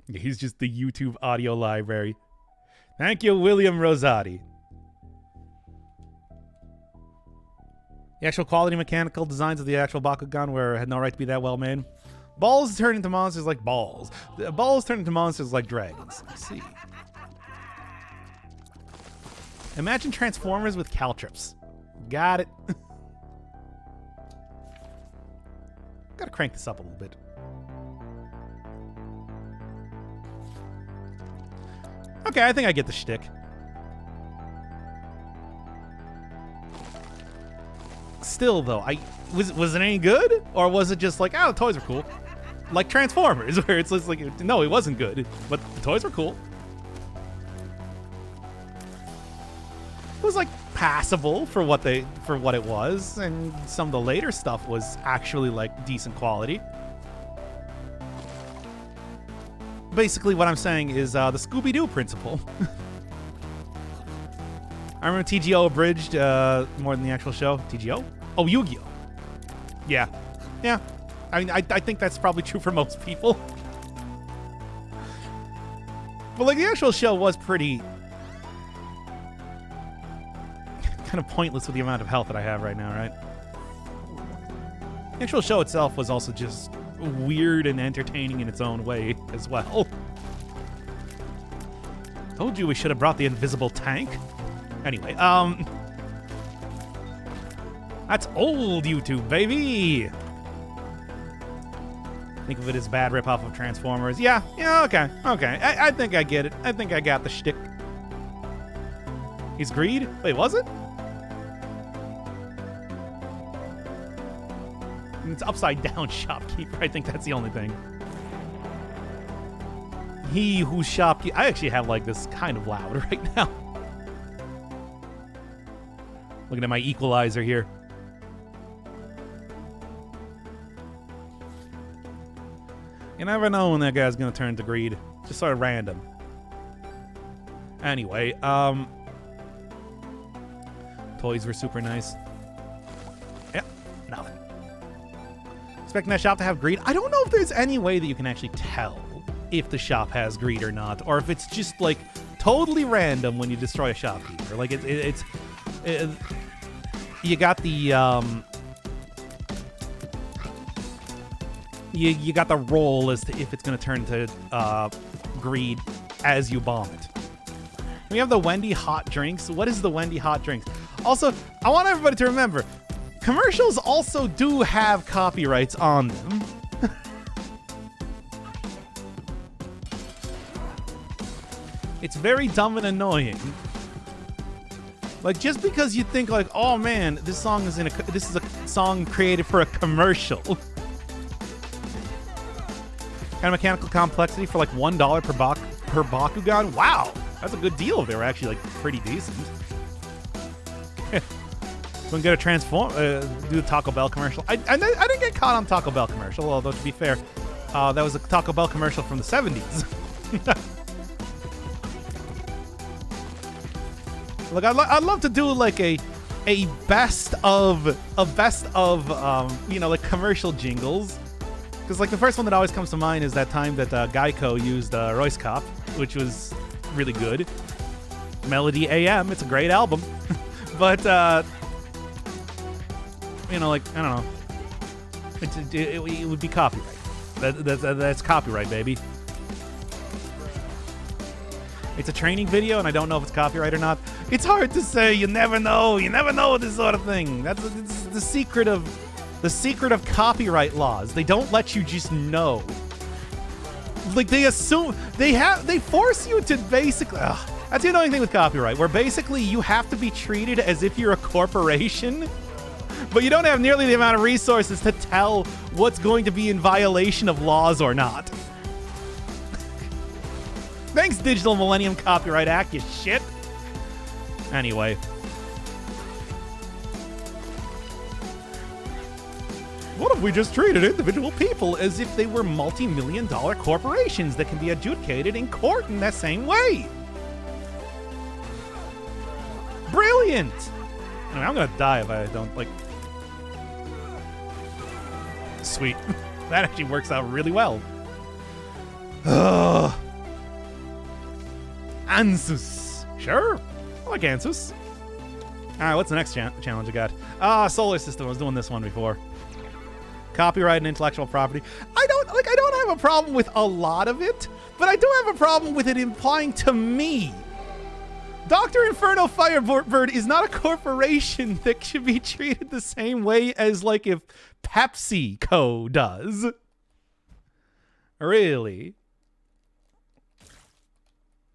Yeah, he's just the YouTube audio library. Thank you, William Rosati. The actual quality mechanical designs of the actual Bakugan had no right to be that well made. Balls turn into monsters like balls. Balls turn into monsters like dragons. I see. Imagine Transformers with Caltrips. Got it. Gotta crank this up a little bit. Okay, I think I get the shtick. Still, though, was it any good? Or was it just like, oh, the toys are cool? Like Transformers, where it's just like, no, it wasn't good, but the toys were cool. It was like passable for what it was, and some of the later stuff was actually like decent quality. Basically, what I'm saying is the Scooby-Doo principle. I remember TGO abridged more than the actual show. TGO? Oh, Yu-Gi-Oh! Yeah. Yeah. I mean, I think that's probably true for most people. But, like, the actual show was pretty... kind of pointless with the amount of health that I have right now, right? The actual show itself was also just weird and entertaining in its own way as well. Told you we should have brought the invisible tank. Anyway, that's old YouTube, baby. Think of it as bad ripoff of Transformers. Yeah, okay. I think I get it. I think I got the shtick. He's Greed? Wait, was it? It's upside down shopkeeper. I think that's the only thing. He who I actually have like this kind of loud right now. Looking at my equalizer here. You never know when that guy's gonna turn to greed. Just sort of random. Anyway, toys were super nice. Yep, nothing. Expecting that shop to have greed. I don't know if there's any way that you can actually tell if the shop has greed or not, or if it's just like totally random when you destroy a shopkeeper. Like it's you got the you got the roll as to if it's going to turn to greed as you bomb it. We have the Wendy hot drinks. What is the Wendy hot drinks? Also, I want everybody to remember, commercials also do have copyrights on them. It's very dumb and annoying. Like, just because you think like, oh man, this is a song created for a commercial. Kind of mechanical complexity for like $1 per Bakugan. Wow, that's a good deal if they were actually like pretty decent. So we can get a transform, do the Taco Bell commercial. I didn't get caught on Taco Bell commercial, although to be fair, that was a Taco Bell commercial from the 70s. Look, I'd love to do like a best of you know, like commercial jingles. Because like the first one that always comes to mind is that time that Geico used Royce Cop, which was really good. Melody AM, it's a great album. But you know, like, I don't know, it would be copyright. That's copyright, baby. It's a training video, and I don't know if it's copyright or not. It's hard to say. You never know. You never know with this sort of thing. That's the secret of copyright laws. They don't let you just know. Like, they assume they force you to basically. That's the annoying thing with copyright, where basically you have to be treated as if you're a corporation, but you don't have nearly the amount of resources to tell what's going to be in violation of laws or not. Thanks, Digital Millennium Copyright Act, you shit. Anyway. What if we just treated individual people as if they were multi-million-dollar corporations that can be adjudicated in court in that same way? Brilliant! I mean, I'm gonna die if I don't, like... Sweet. That actually works out really well. Ugh. Ansus. Sure. I like Ansus. Alright, what's the next challenge I got? Solar System. I was doing this one before. Copyright and intellectual property. I don't have a problem with a lot of it, but I do have a problem with it implying to me Dr. Inferno Firebird is not a corporation that should be treated the same way as, like, if PepsiCo does. Really?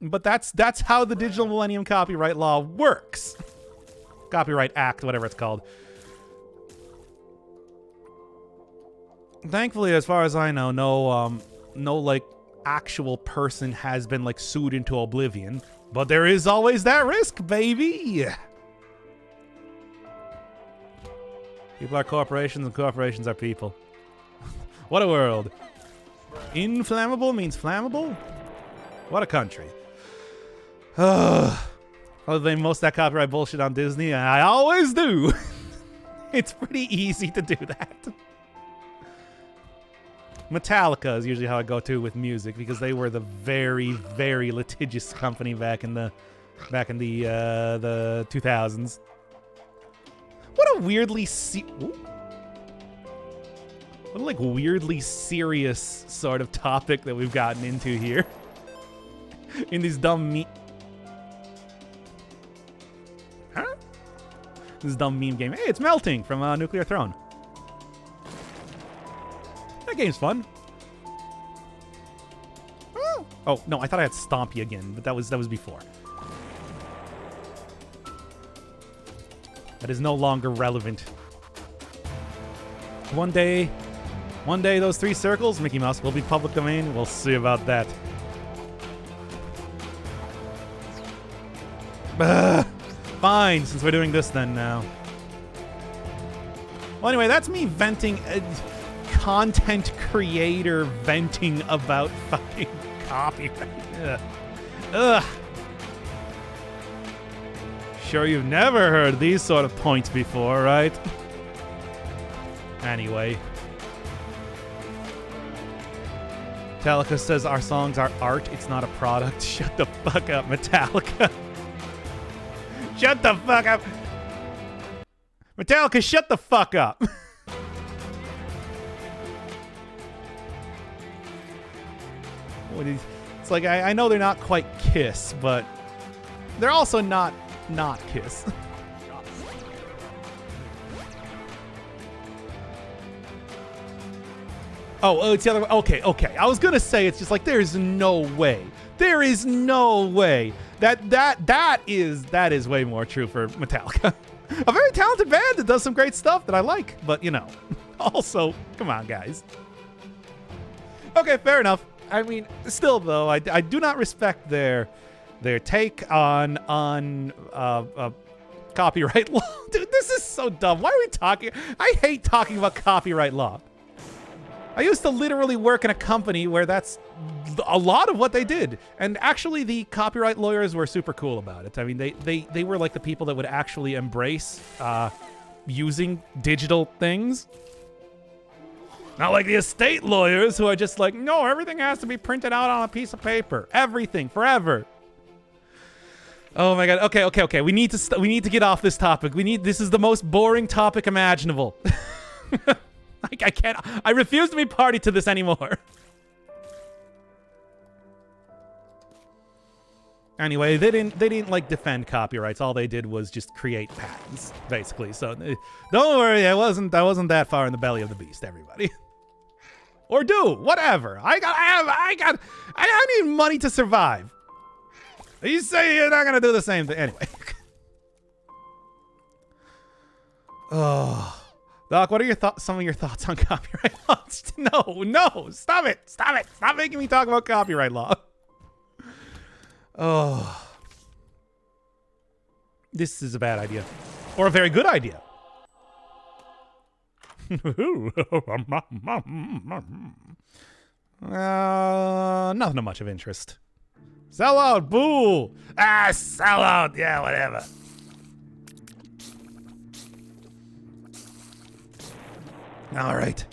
But that's how the Digital Millennium Copyright Law works. Copyright Act, whatever it's called. Thankfully, as far as I know, no like actual person has been like sued into oblivion. But there is always that risk, baby. People are corporations and corporations are people. What a world. Inflammable means flammable? What a country. I blame most of that copyright bullshit on Disney, and I always do. It's pretty easy to do that. Metallica is usually how I go to with music because they were the very, very litigious company back in the 2000s. What a weirdly weirdly serious sort of topic that we've gotten into here in these dumb This dumb meme game. Hey, it's Melting from Nuclear Throne. That game's fun. Oh, no, I thought I had Stompy again, but that was before. That is no longer relevant. One day those 3 circles, Mickey Mouse, will be public domain. We'll see about that. Fine, since we're doing this then now. Well, anyway, that's me venting, content creator venting about fucking copyright. Ugh. Ugh. Sure, you've never heard these sort of points before, right? Anyway. Metallica says our songs are art, it's not a product. Shut the fuck up, Metallica. Shut the fuck up. Metallica, shut the fuck up. It's like, I know they're not quite Kiss, but they're also not Kiss. Oh, it's the other way. Okay. I was gonna say it's just like there's no way. There is no way. That is way more true for Metallica. A very talented band that does some great stuff that I like, but you know, also, come on, guys. Okay, fair enough. I mean, still though, I do not respect their take on copyright law. Dude, this is so dumb. Why are we talking? I hate talking about copyright law. I used to literally work in a company where that's a lot of what they did. And actually, the copyright lawyers were super cool about it. I mean, they were like the people that would actually embrace using digital things. Not like the estate lawyers who are just like, no, everything has to be printed out on a piece of paper. Everything, forever. Oh my god. Okay. We need to get off this topic. This is the most boring topic imaginable. I can't. I refuse to be party to this anymore. Anyway, they didn't like defend copyrights. All they did was just create patents, basically. So don't worry, I wasn't that far in the belly of the beast, everybody. Or do whatever. I need money to survive. You say you're not gonna do the same thing anyway. Oh. Doc, what are some of your thoughts on copyright laws? No, stop it. Stop making me talk about copyright law. Oh. This is a bad idea. Or a very good idea. Nothing of much of interest. Sell out, boo! Sell out, yeah, whatever. All right.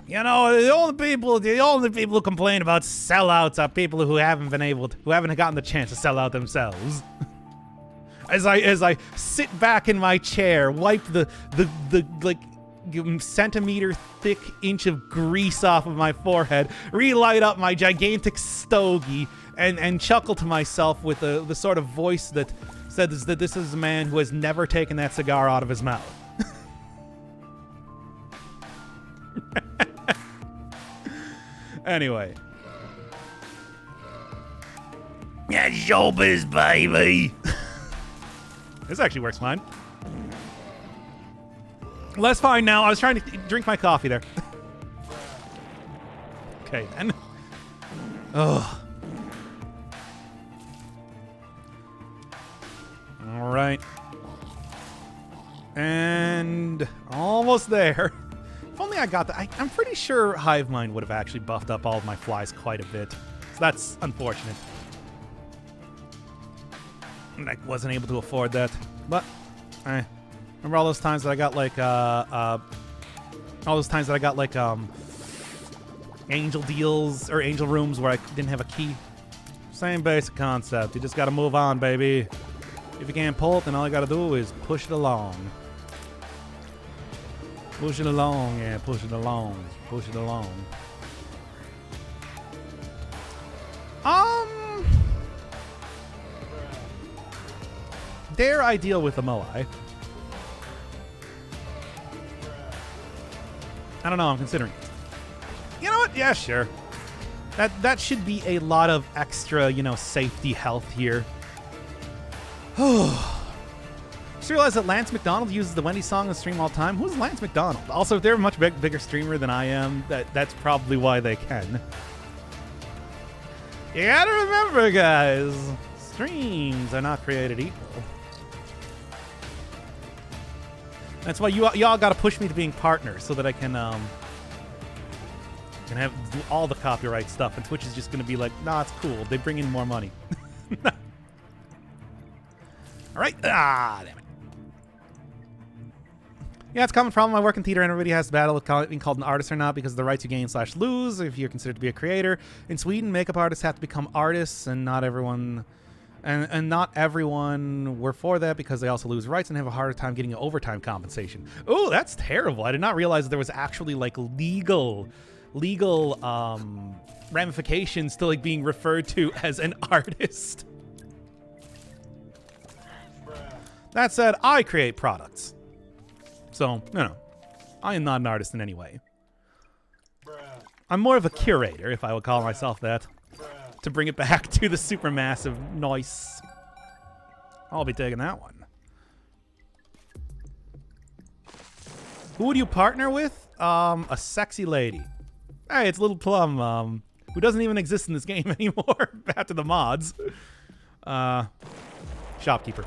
You know, the only people who complain about sellouts are people who haven't gotten the chance to sell out themselves. As I sit back in my chair, wipe the like centimeter thick inch of grease off of my forehead, relight up my gigantic stogie, and chuckle to myself with the sort of voice that says that this is a man who has never taken that cigar out of his mouth. Anyway. Yeah, showbiz, baby. This actually works fine. Well, that's fine now. I was trying to drink my coffee there. Okay, then. Ugh. All right. And almost there. If only I got that. I'm pretty sure Hivemind would have actually buffed up all of my flies quite a bit. So that's unfortunate. And I wasn't able to afford that. But, remember all those times that I got like, angel deals or angel rooms where I didn't have a key? Same basic concept. You just gotta move on, baby. If you can't pull it, then all you gotta do is push it along. Push it along, yeah, push it along. Push it along. Dare I deal with the Moai? I don't know, I'm considering it. You know what? Yeah, sure. That should be a lot of extra, safety health here. Just realized that Lance McDonald uses the Wendy song on stream all the time. Who's Lance McDonald? Also, if they're a much bigger streamer than I am, that's probably why they can. You gotta remember, guys, streams are not created equal. That's why y'all gotta push me to being partners so that I can have do all the copyright stuff, and Twitch is just gonna be like, nah, it's cool. They bring in more money. All right. Ah, damn it. Yeah, it's a common problem. I work in theater, and everybody has to battle with being called an artist or not because of the rights you gain / lose if you're considered to be a creator. In Sweden, makeup artists have to become artists, and not everyone, and not everyone were for that because they also lose rights and have a harder time getting overtime compensation. Oh, that's terrible. I did not realize that there was actually like legal ramifications to like being referred to as an artist. That said, I create products. So, no, I am not an artist in any way. I'm more of a curator, if I would call myself that. To bring it back to the supermassive noise. I'll be taking that one. Who would you partner with? A sexy lady. Hey, it's Little Plum, who doesn't even exist in this game anymore after the mods. Shopkeeper.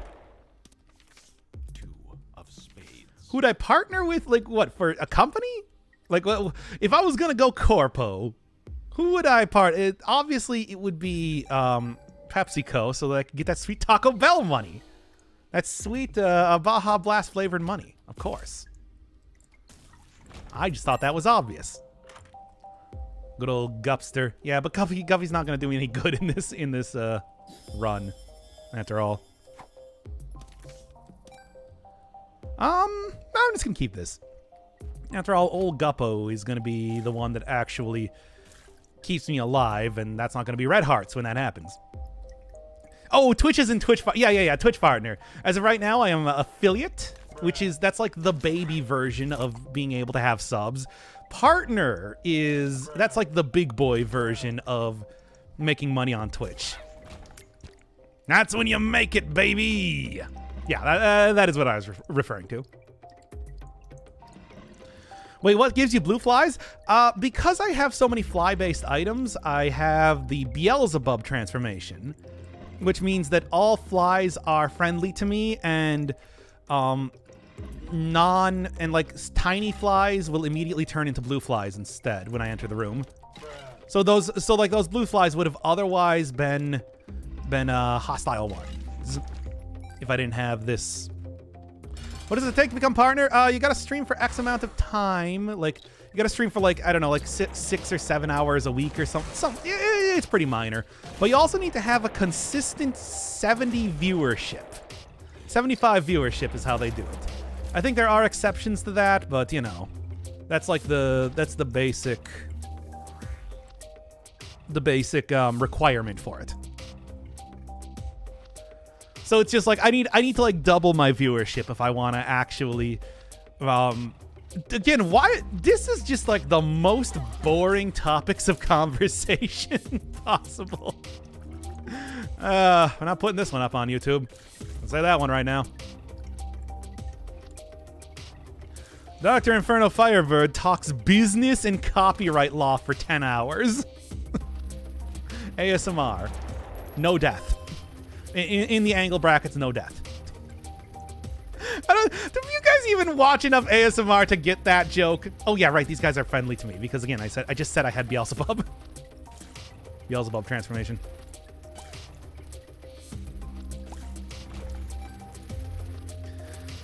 Who'd I partner with? Like, what, for a company? Like, what, if I was going to go corpo, who would I obviously, it would be PepsiCo, so that I could get that sweet Taco Bell money. That sweet Baja Blast flavored money, of course. I just thought that was obvious. Good old Gupster. Yeah, but Guffy's not going to do me any good in this run, after all. I'm just gonna keep this. After all, old Guppo is gonna be the one that actually keeps me alive, and that's not gonna be Red Hearts when that happens. Oh, Twitch isn't Twitch. Yeah. Twitch partner. As of right now, I am an affiliate, that's like the baby version of being able to have subs. Partner that's like the big boy version of making money on Twitch. That's when you make it, baby. Yeah, that is what I was referring to. Wait, what gives you blue flies? Because I have so many fly-based items, I have the Beelzebub transformation, which means that all flies are friendly to me, and tiny flies will immediately turn into blue flies instead when I enter the room. So those blue flies would have otherwise been hostile ones. If I didn't have this. What does it take to become partner? You gotta stream for X amount of time. Like, you gotta stream for like, I don't know, like 6 or 7 hours a week or something. It's pretty minor. But you also need to have a consistent 70 viewership. 75 viewership is how they do it. I think there are exceptions to that, but you know, that's like that's the basic requirement for it. So it's just like I need to like double my viewership if I want to actually again, why this is just like the most boring topics of conversation possible. We're not putting this one up on YouTube. I'll say that one right now. Dr. Inferno Firebird talks business and copyright law for 10 hours. ASMR. No death. In the angle brackets, no death. Do you guys even watch enough ASMR to get that joke? Oh yeah, right. These guys are friendly to me because again, I just said I had Beelzebub. Beelzebub transformation.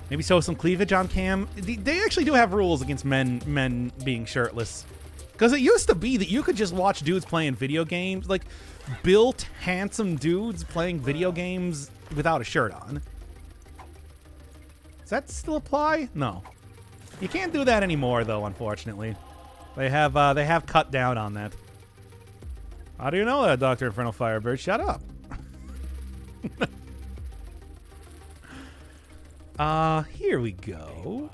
Maybe show some cleavage on cam. They actually do have rules against men being shirtless. Because it used to be that you could just watch dudes playing video games, like built, handsome dudes playing video games without a shirt on. Does that still apply? No. You can't do that anymore, though, unfortunately. They have cut down on that. How do you know that, Dr. Infernal Firebird? Shut up. Here we go.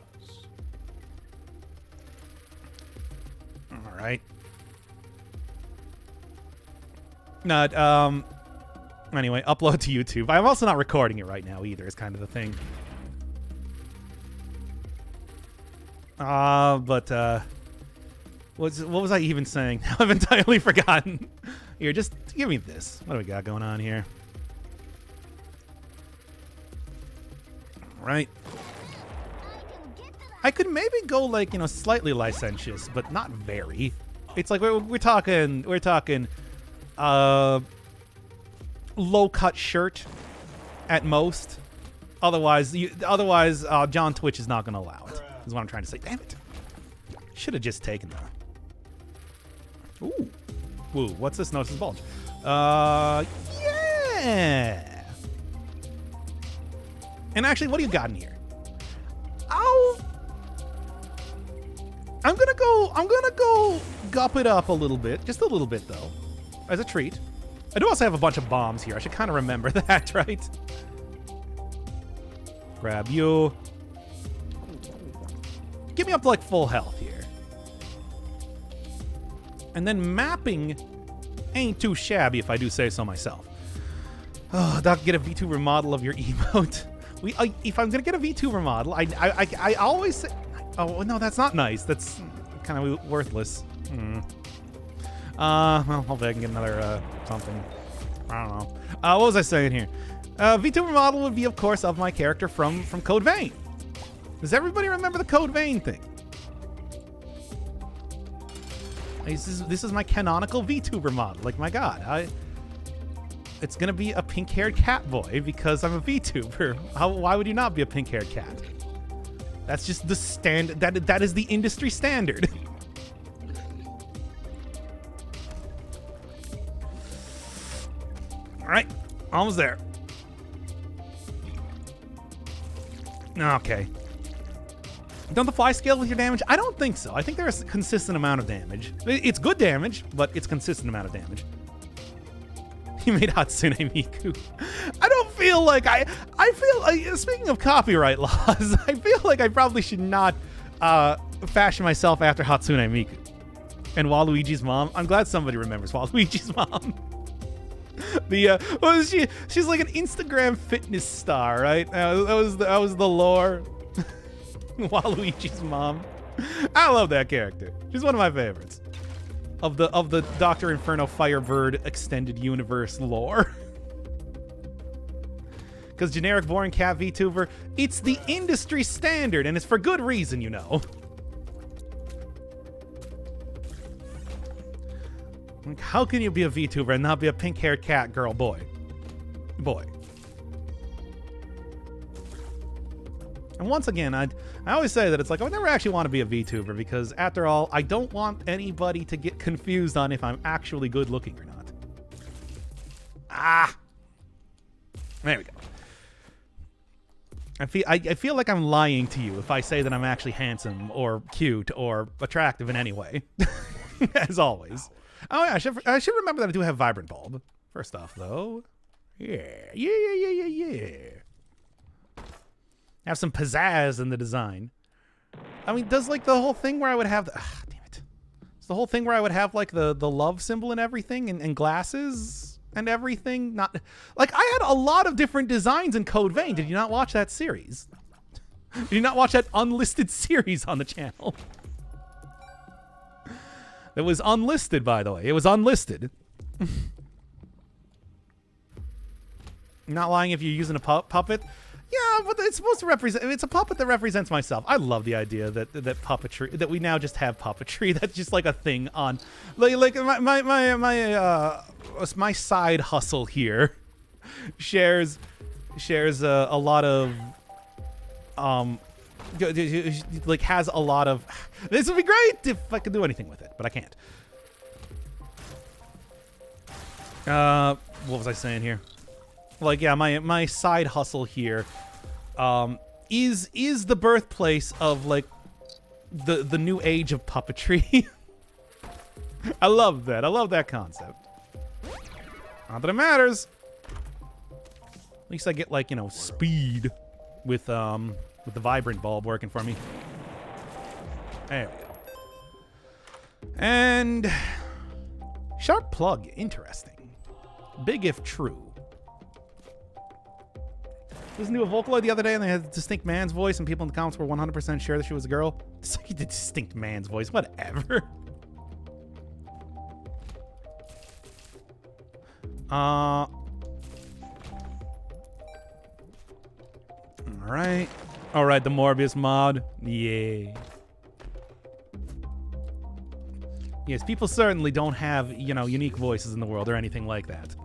All right. Anyway, upload to YouTube. I'm also not recording it right now either, is kind of the thing. What was I even saying? I've entirely forgotten. Here, just give me this. What do we got going on here? All right. I could maybe go like, you know, slightly licentious, but not very. It's like we're talking low cut shirt at most. Otherwise John Twitch is not going to allow it. Is what I'm trying to say. Damn it. Should have just taken that. Ooh. Woo, what's this? Notice bulge. Yeah. And actually, what do you got in here? I'm gonna go gup it up a little bit. Just a little bit, though. As a treat. I do also have a bunch of bombs here. I should kind of remember that, right? Grab you. Get me up to, like, full health here. And then mapping ain't too shabby, if I do say so myself. Oh, Doc, get a VTuber model of your emote. If I'm gonna get a VTuber model, I always say, oh no, that's not nice. That's kind of worthless. Well, hopefully I can get another something. I don't know. What was I saying here? VTuber model would be, of course, of my character from Code Vein. Does everybody remember the Code Vein thing? This is my canonical VTuber model. Like, my God, it's gonna be a pink-haired cat boy because I'm a VTuber. Why would you not be a pink-haired cat? That's just the standard. That is the industry standard. All right, almost there. Okay. Don't the fly scale with your damage? I don't think so. I think there's a consistent amount of damage. It's good damage, but it's consistent amount of damage. You made Hatsune Miku. I don't feel like I feel like, speaking of copyright laws, I feel like I probably should not fashion myself after Hatsune Miku and Waluigi's mom. I'm glad somebody remembers Waluigi's mom. She's like an Instagram fitness star, right? That was the lore. Waluigi's mom. I love that character. She's one of my favorites of the Dr. Inferno Firebird extended universe lore. Because generic boring cat VTuber, it's the industry standard, and it's for good reason, you know. Like, how can you be a VTuber and not be a pink-haired cat girl boy? And once again, I always say that it's like I would never actually want to be a VTuber because, after all, I don't want anybody to get confused on if I'm actually good looking or not. There we go. I feel like I'm lying to you if I say that I'm actually handsome or cute or attractive in any way. As always. Oh yeah, I should remember that I do have Vibrant Bulb. First off, though, yeah. Have some pizzazz in the design. I mean, does like the whole thing where I would have damn it. It's the whole thing where I would have like the love symbol and everything and glasses and everything. Not like I had a lot of different designs in Code Vein. Did you not watch that series? Did you not watch that unlisted series on the channel? It was unlisted, by the way. It was unlisted. I'm not lying if you're using a puppet. Yeah, but it's supposed to represent. It's a puppet that represents myself. I love the idea that puppetry, that we now just have puppetry. That's just like a thing on, like my side hustle here shares a lot of like has a lot of. This would be great if I could do anything with it, but I can't. What was I saying here? Like, yeah, my side hustle here is the birthplace of like the new age of puppetry. I love that. I love that concept. Not that it matters. At least I get like, you know, speed with the Vibrant Bulb working for me. There we go. And sharp plug, interesting. Big if true. Listened to a Vocaloid the other day and they had a distinct man's voice and people in the comments were 100% sure that she was a girl. It's like a distinct man's voice, whatever. All right, the Morbius mod. Yeah. Yes, people certainly don't have, unique voices in the world or anything like that.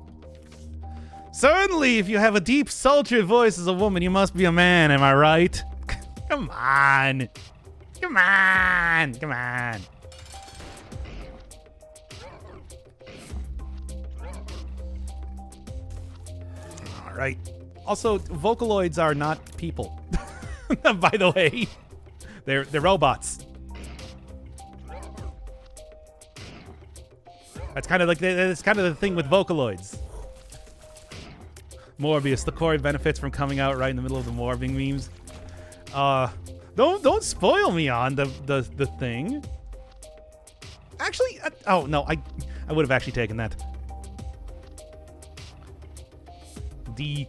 Certainly, if you have a deep, sultry voice as a woman, you must be a man, am I right? Come on. Come on. Come on. All right. Also, Vocaloids are not people. By the way, they're robots. That's kind of the thing with Vocaloids. Morbius, the core benefits from coming out right in the middle of the Morbing memes. Don't spoil me on the thing. Actually, oh no, I would have actually taken that. D:.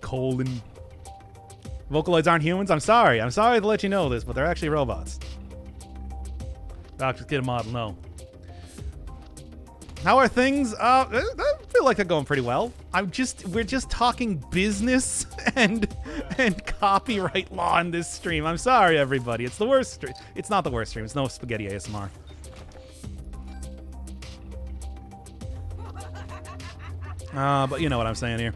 Vocaloids aren't humans. I'm sorry to let you know this, but they're actually robots. Doctors get a model. No. How are things? I feel like they're going pretty well. We're just talking business and copyright law on this stream. I'm sorry, everybody. It's the worst stream. It's not the worst stream. It's no spaghetti ASMR. But you know what I'm saying here.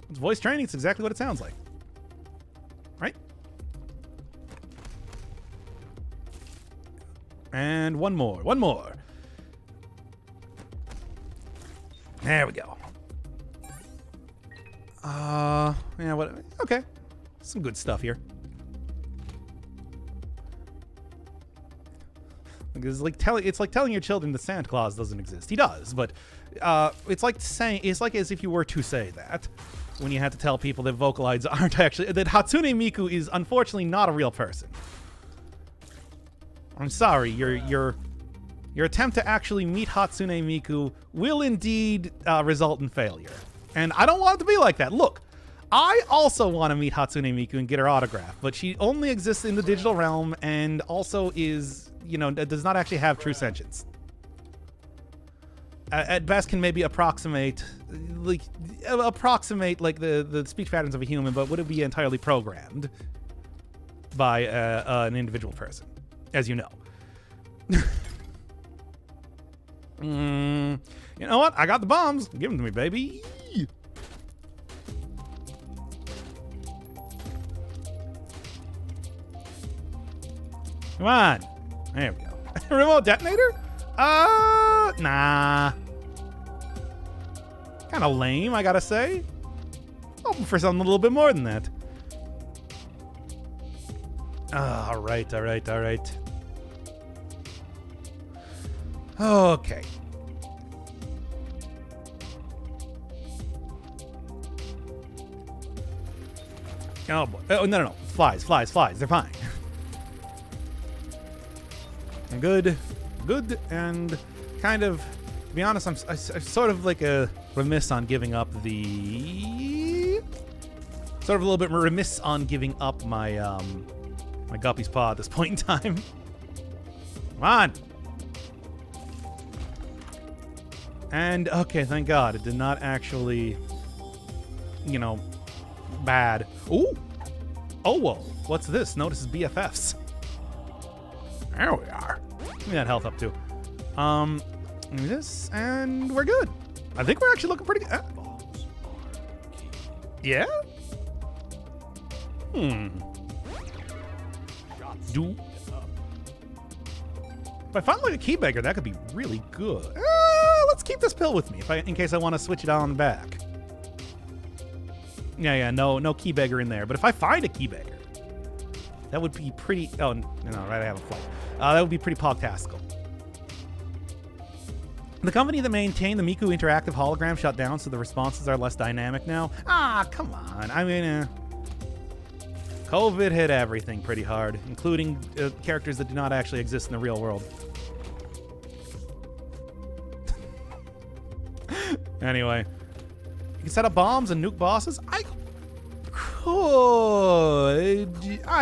It's voice training. It's exactly what it sounds like. Right? And one more. There we go. Yeah, what? Okay. Some good stuff here. It's like telling your children that Santa Claus doesn't exist. He does, but it's like as if you were to say that when you had to tell people that Vocaloids aren't actually, that Hatsune Miku is unfortunately not a real person. I'm sorry, your attempt to actually meet Hatsune Miku will indeed result in failure. And I don't want it to be like that. Look, I also want to meet Hatsune Miku and get her autograph, but she only exists in the digital realm and also is, does not actually have true sentience. At best can maybe approximate the speech patterns of a human, but would it be entirely programmed by an individual person, as you know. You know what? I got the bombs. Give them to me, baby. Come on. There we go. Remote detonator? Nah. Kind of lame, I gotta say. Hoping for something a little bit more than that. All right. Okay. Oh boy. Oh, no. Flies. They're fine. Good, and kind of, to be honest, I'm sort of like remiss on giving up my my Guppy's paw at this point in time. Come on. And okay, thank God it did not actually, bad. Ooh. Oh whoa. What's this? Notices BFFs. There we are. Give me that health up too. This, and we're good. I think we're actually looking pretty good. Yeah? If I find like a key beggar, that could be really good. Let's keep this pill with me in case I want to switch it on back. Yeah, no key beggar in there. But if I find a key beggar, that would be pretty. Oh no, right, I have a flight. That would be pretty pogtastical. The company that maintained the Miku interactive hologram shut down, so the responses are less dynamic now. Come on. I mean, COVID hit everything pretty hard, including characters that do not actually exist in the real world. Anyway, you can set up bombs and nuke bosses. I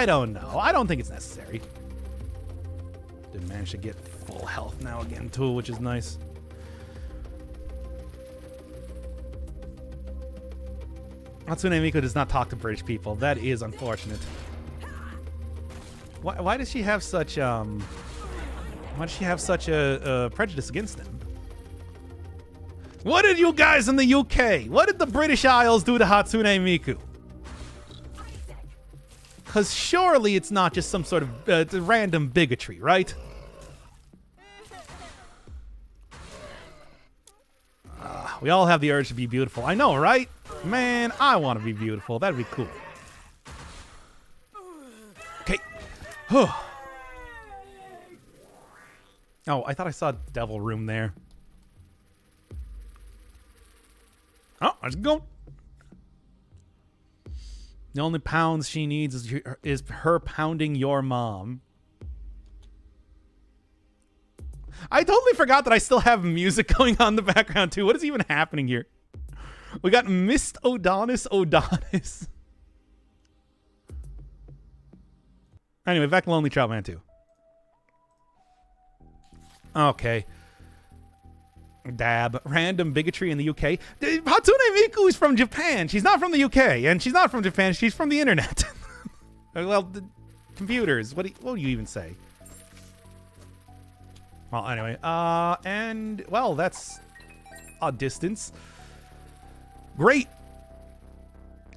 don't know. I don't think it's necessary. Did manage to get full health now again too, which is nice. Hatsune Miku does not talk to British people. That is unfortunate. Why does she have such a prejudice against them? What did you guys in the UK? What did the British Isles do to Hatsune Miku? Because surely it's not just some sort of random bigotry, right? We all have the urge to be beautiful. I know, right? Man, I want to be beautiful. That'd be cool. Okay. Oh, I thought I saw Devil Room there. Oh, let's go. The only pounds she needs is her pounding your mom. I totally forgot that I still have music going on in the background, too. What is even happening here? We got Mist Odonis. Anyway, back to Lonely Trout Man 2. Okay. Dab. Random bigotry in the UK. Hatsune Miku is from Japan. She's not from the UK. And she's not from Japan. She's from the internet. Well, the computers. What do you even say? Well, anyway. And, well, that's a distance. Great.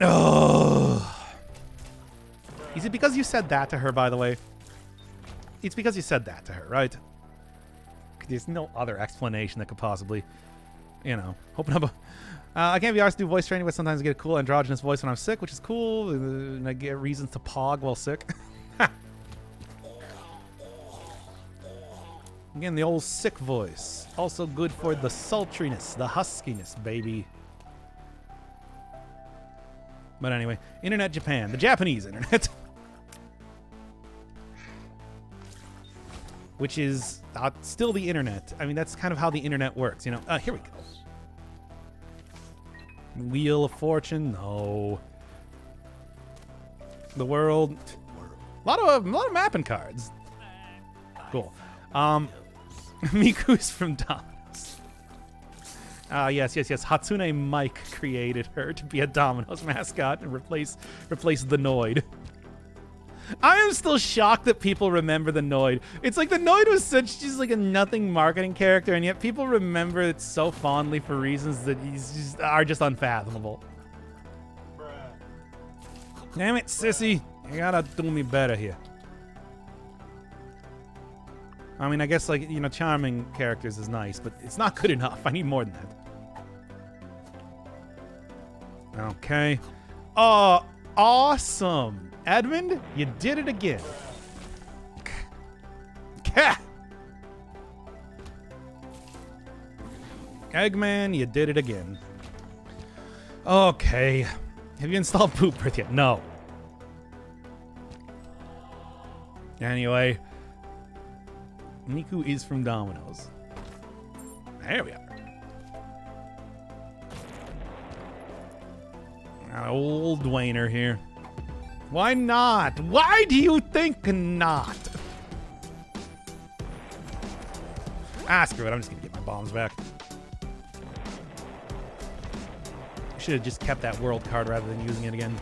Oh. Is it because you said that to her, by the way? It's because you said that to her, right? There's no other explanation that could possibly, open up a... I can't be arsed to do voice training, but sometimes I get a cool androgynous voice when I'm sick, which is cool, and I get reasons to pog while sick. Again, the old sick voice. Also good for the sultriness, the huskiness, baby. But anyway, Internet Japan, the Japanese internet. Which is still the internet. I mean, that's kind of how the internet works, Here we go. Wheel of Fortune, no. The world. A lot of mapping cards. Cool. Miku's from Domino's. Yes. Hatsune Mike created her to be a Domino's mascot and replace the Noid. I am still shocked that people remember the Noid. It's like the Noid was just like a nothing marketing character, and yet people remember it so fondly for reasons that are just unfathomable. Damn it, sissy. You gotta do me better here. I mean, I guess, charming characters is nice, but it's not good enough. I need more than that. Okay. Oh, awesome. Edmund, you did it again. Eggman, you did it again. Okay. Have you installed Poop Earth yet? No. Anyway. Miku is from Domino's. There we are. Old Dwayner here. Why not? Why do you think not? Screw it. I'm just gonna get my bombs back. I should have just kept that world card rather than using it again.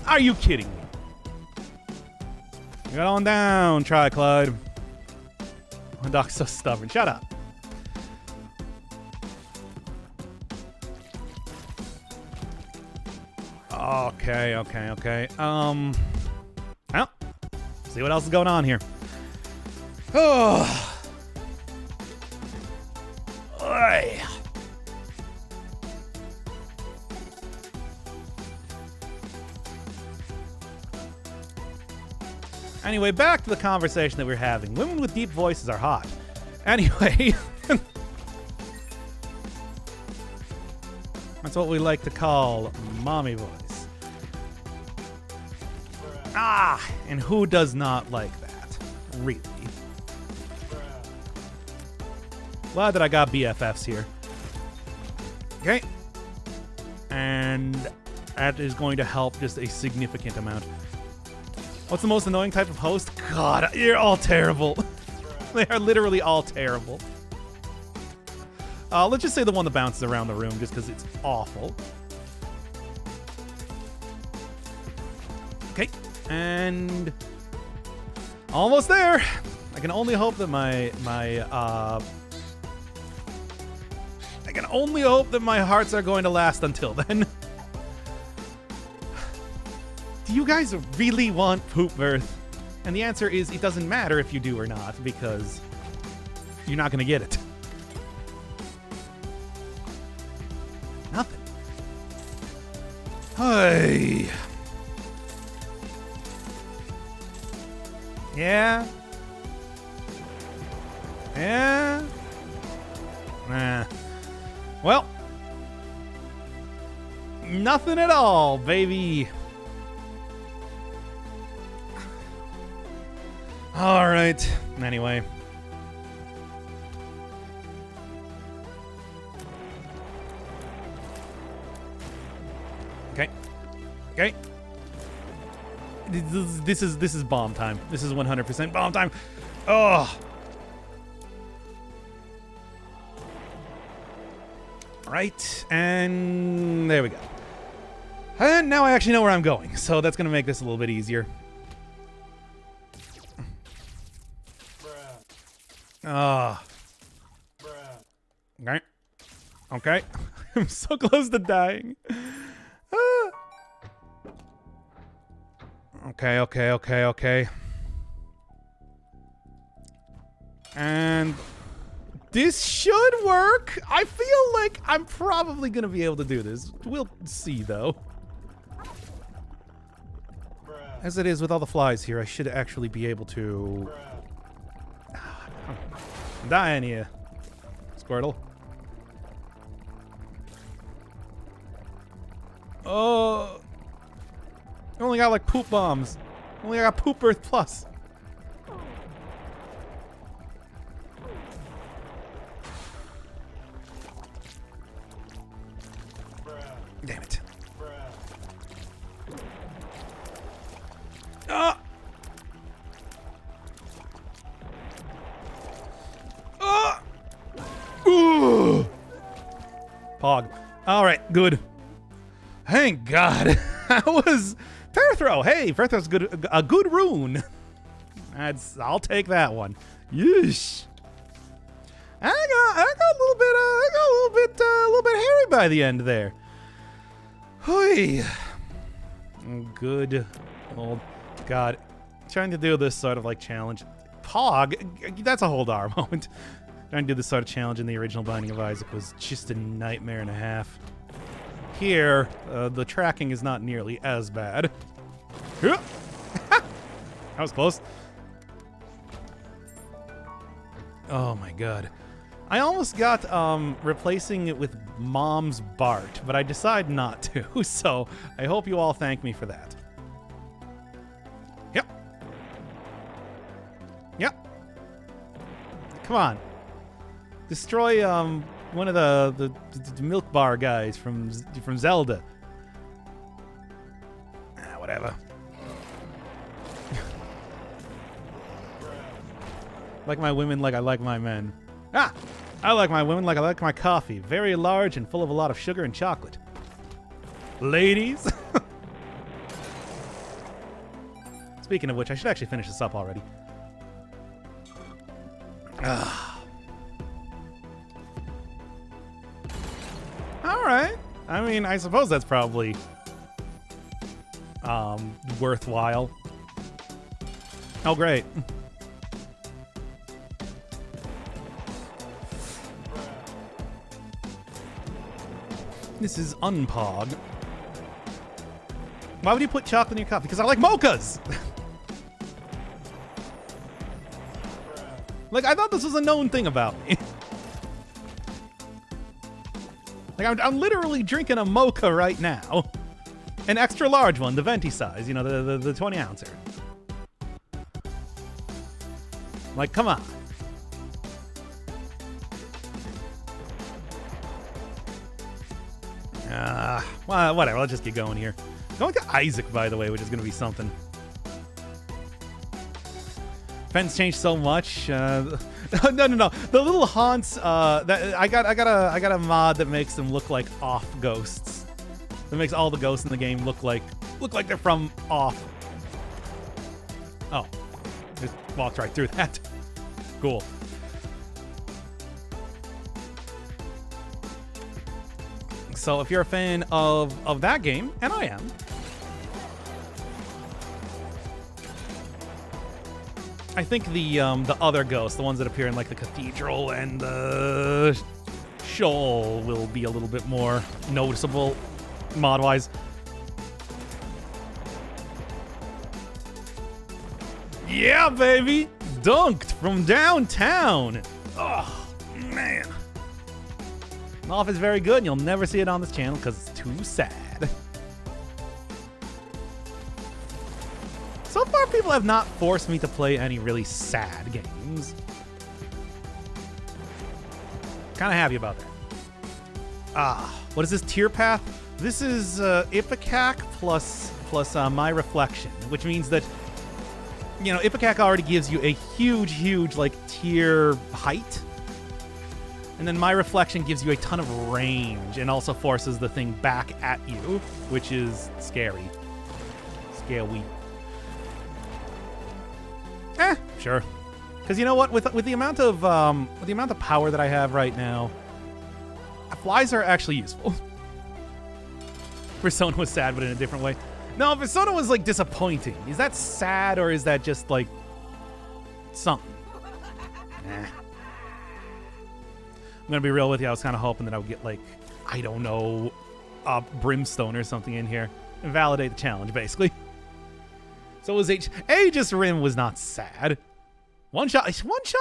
Are you kidding me? Get on down, Triclyde. My dog's so stubborn. Shut up. Okay. Well, see what else is going on here. Oh. Oy. Anyway, back to the conversation that we're having. Women with deep voices are hot. Anyway. That's what we like to call mommy voice. And who does not like that? Really? Glad that I got BFFs here. Okay. And that is going to help just a significant amount. What's the most annoying type of host? God, you're all terrible. They are literally all terrible. Let's just say the one that bounces around the room just because it's awful. Okay, and almost there. I can only hope that my hearts are going to last until then. Do you guys really want Poop Birth? And the answer is it doesn't matter if you do or not, because you're not going to get it. Nothing. Hey. Yeah. Yeah. Well. Nothing at all, baby. All right. Anyway. Okay. Okay. This is bomb time. This is 100% bomb time. Oh. Right. And there we go. And now I actually know where I'm going. So that's going to make this a little bit easier. Okay. Okay. I'm so close to dying. Okay. And this should work. I feel like I'm probably going to be able to do this. We'll see, though. As it is with all the flies here, I should actually be able to... I'm dying here, Squirtle. Oh, I only got like poop bombs. Only got Poop Birth Plus. Damn it. Ah. Ooh. Pog. All right, good. Thank God. That was Fair Throw. Hey, Fair Throw's good. A good rune. I'll take that one. Yeesh. I got a little bit hairy by the end there. Hoi. Good old God. Trying to do this sort of like challenge. Pog. That's a whole dar moment. Trying to do this sort of challenge in the original Binding of Isaac was just a nightmare and a half. Here, the tracking is not nearly as bad. That was close. Oh my God. I almost got replacing it with Mom's Bart, but I decided not to, so I hope you all thank me for that. Yep. Yep. Come on. Destroy one of the milk bar guys from Zelda. Whatever. Like my women like I like my men. I like my women like I like my coffee. Very large and full of a lot of sugar and chocolate. Ladies. Speaking of which, I should actually finish this up already. Alright. I mean, I suppose that's probably worthwhile. Oh, great. This is Unpog. Why would you put chocolate in your coffee? Because I like mochas! Like, I thought this was a known thing about me. Like, I'm literally drinking a mocha right now. An extra large one, the venti size, you know, the 20 ouncer. Like, come on. Well, whatever. Let's just get going here. Going to Isaac, by the way, which is going to be something. Fence changed so much. No. The little haunts. That I got a mod that makes them look like off ghosts. That makes all the ghosts in the game look like they're from off. Oh, just walked right through that. Cool. So if you're a fan of that game, and I am, I think the other ghosts, the ones that appear in like the cathedral and the shoal, will be a little bit more noticeable mod-wise. Yeah, baby! Dunked from downtown! Oh, man. Off is very good, and you'll never see it on this channel because it's too sad. So far, people have not forced me to play any really sad games. Kind of happy about that. What is this tier path? This is Ipecac plus My Reflection, which means that, you know, Ipecac already gives you a huge like tier height. And then My Reflection gives you a ton of range and also forces the thing back at you, which is scary. Scary. Sure. Because you know what? With the amount of power that I have right now, flies are actually useful. Persona was sad, but in a different way. No, Persona was like disappointing. Is that sad or is that just like something? Nah. I'm gonna be real with you. I was kind of hoping that I would get like, I don't know, Brimstone or something in here and validate the challenge, basically. So it was Aegis Rim was not sad. One shot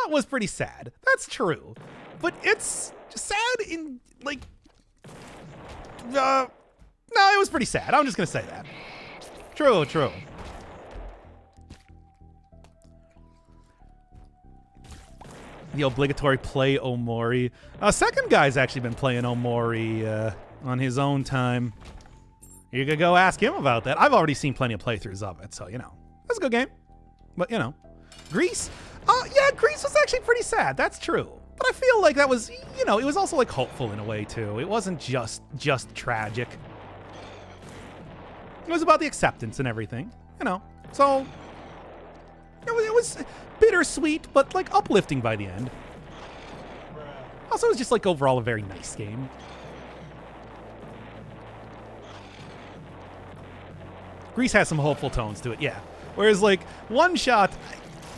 was pretty sad. That's true, but it's sad in like, no, it was pretty sad. I'm just gonna say that. True. The obligatory play Omori. Second guy's actually been playing Omori on his own time. You could go ask him about that. I've already seen plenty of playthroughs of it, so, you know. That's a good game. But, you know. Grease? Yeah, Grease was actually pretty sad. That's true. But I feel like that was, you know, it was also, like, hopeful in a way, too. It wasn't just tragic. It was about the acceptance and everything, you know. So, it was bittersweet, but, like, uplifting by the end. Also, it was just, like, overall a very nice game. Grease has some hopeful tones to it, yeah. Whereas, like, One Shot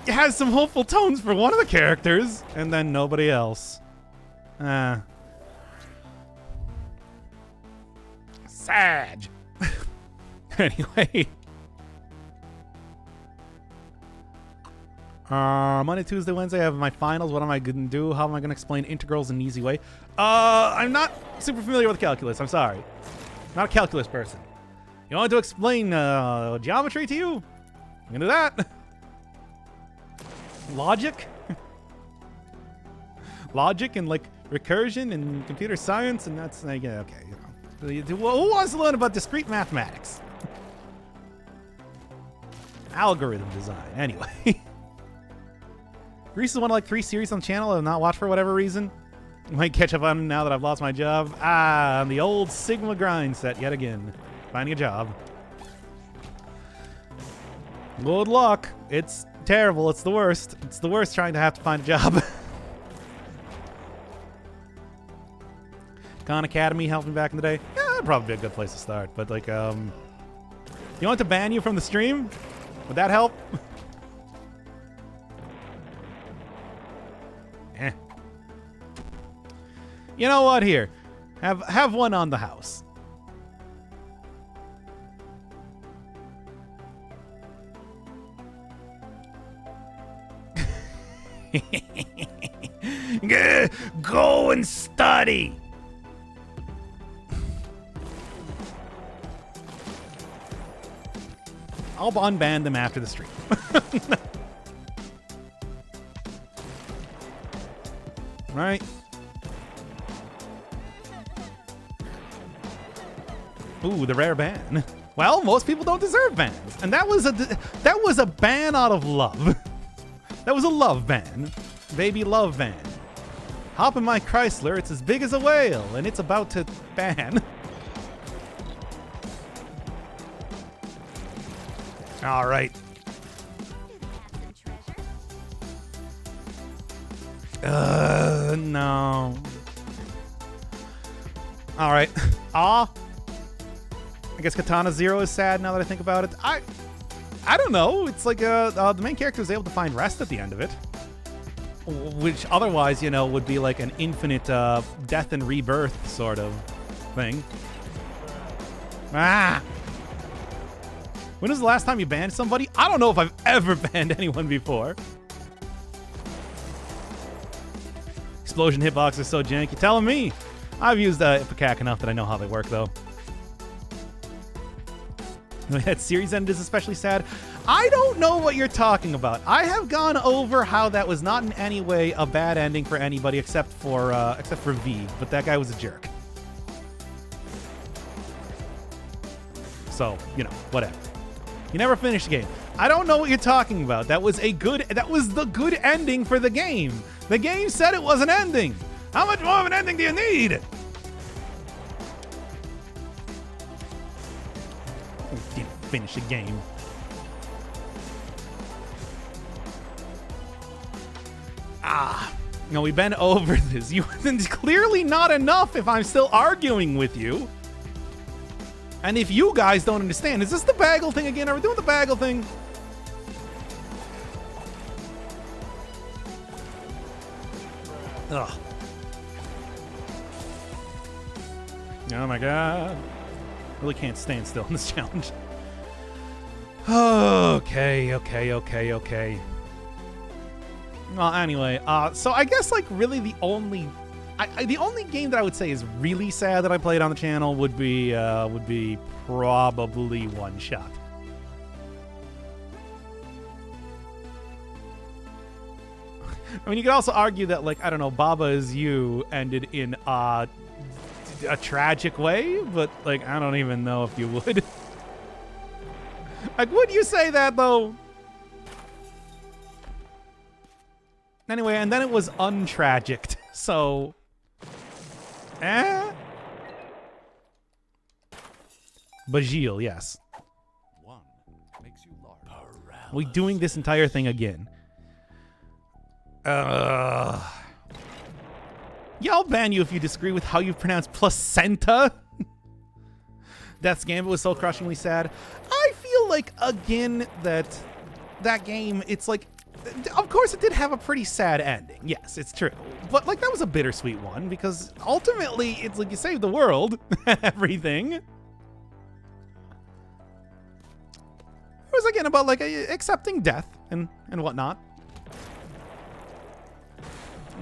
has some hopeful tones for one of the characters, and then nobody else. Sad. Anyway. Monday, Tuesday, Wednesday, I have my finals. What am I going to do? How am I going to explain integrals in an easy way? I'm not super familiar with calculus. I'm sorry. Not a calculus person. You want to explain geometry to you? I'm going to do that. Logic? Logic and, like, recursion and computer science, and that's, like, yeah, okay, you know. Who wants to learn about discrete mathematics? Algorithm design, anyway. Grease is one of like 3 series on the channel I've not watched for whatever reason. Might catch up on now that I've lost my job. I'm the old Sigma grind set yet again. Finding a job. Good luck. It's terrible. It's the worst. It's the worst trying to have to find a job. Khan Academy helped me back in the day. Yeah, that'd probably be a good place to start. But like, you want to ban you from the stream? Would that help? Eh. You know what? Here, have one on the house. Go and study. I'll unban them after the stream. Right. Ooh, the rare ban. Well, most people don't deserve bans, and that was a ban out of love. That was a love ban, baby love ban. Hop in my Chrysler, it's as big as a whale, and it's about to ban. All right. No. All right. I guess Katana Zero is sad now that I think about it. I don't know. It's like the main character was able to find rest at the end of it, which otherwise, you know, would be like an infinite death and rebirth sort of thing. Ah. When was the last time you banned somebody? I don't know if I've ever banned anyone before. Explosion hitbox is so janky. Telling me. I've used Ipecac enough that I know how they work, though. That series end is especially sad. I don't know what you're talking about. I have gone over how that was not in any way a bad ending for anybody except for V, but that guy was a jerk. So, you know, whatever. You never finished the game. I don't know what you're talking about. That was the good ending for the game. The game said it was an ending. How much more of an ending do you need? Didn't finish the game. No, we've been over this. It's clearly not enough if I'm still arguing with you. And if you guys don't understand, is this the bagel thing again? Are we doing the bagel thing? Ugh. Oh my god. Really can't stand still in this challenge. Okay. Well, anyway, so I guess like really the only game that I would say is really sad that I played on the channel would be probably One Shot. I mean, you could also argue that, like, I don't know, Baba Is You ended in a tragic way, but, like, I don't even know if you would. Like, would you say that, though? Anyway, and then it was untragic, so... Bajil, yes. One makes you large. We doing this entire thing again. Yeah, I'll ban you if you disagree with how you pronounce placenta. Death's Gambit was so crushingly sad. I feel like, again, that game, it's like, of course it did have a pretty sad ending. Yes, it's true. But, like, that was a bittersweet one because ultimately, it's like you saved the world and everything. It was, again, about, like, accepting death and whatnot.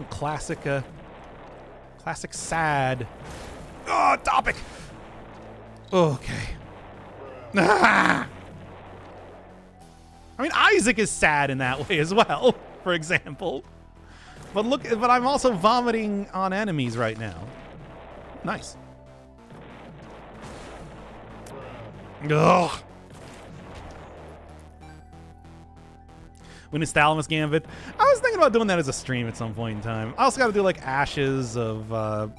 Classic sad topic. Okay. I mean, Isaac is sad in that way as well, for example. But I'm also vomiting on enemies right now. Nice. Ugh. When it's Thalamus Gambit. I was thinking about doing that as a stream at some point in time. I also got to do like Ashes of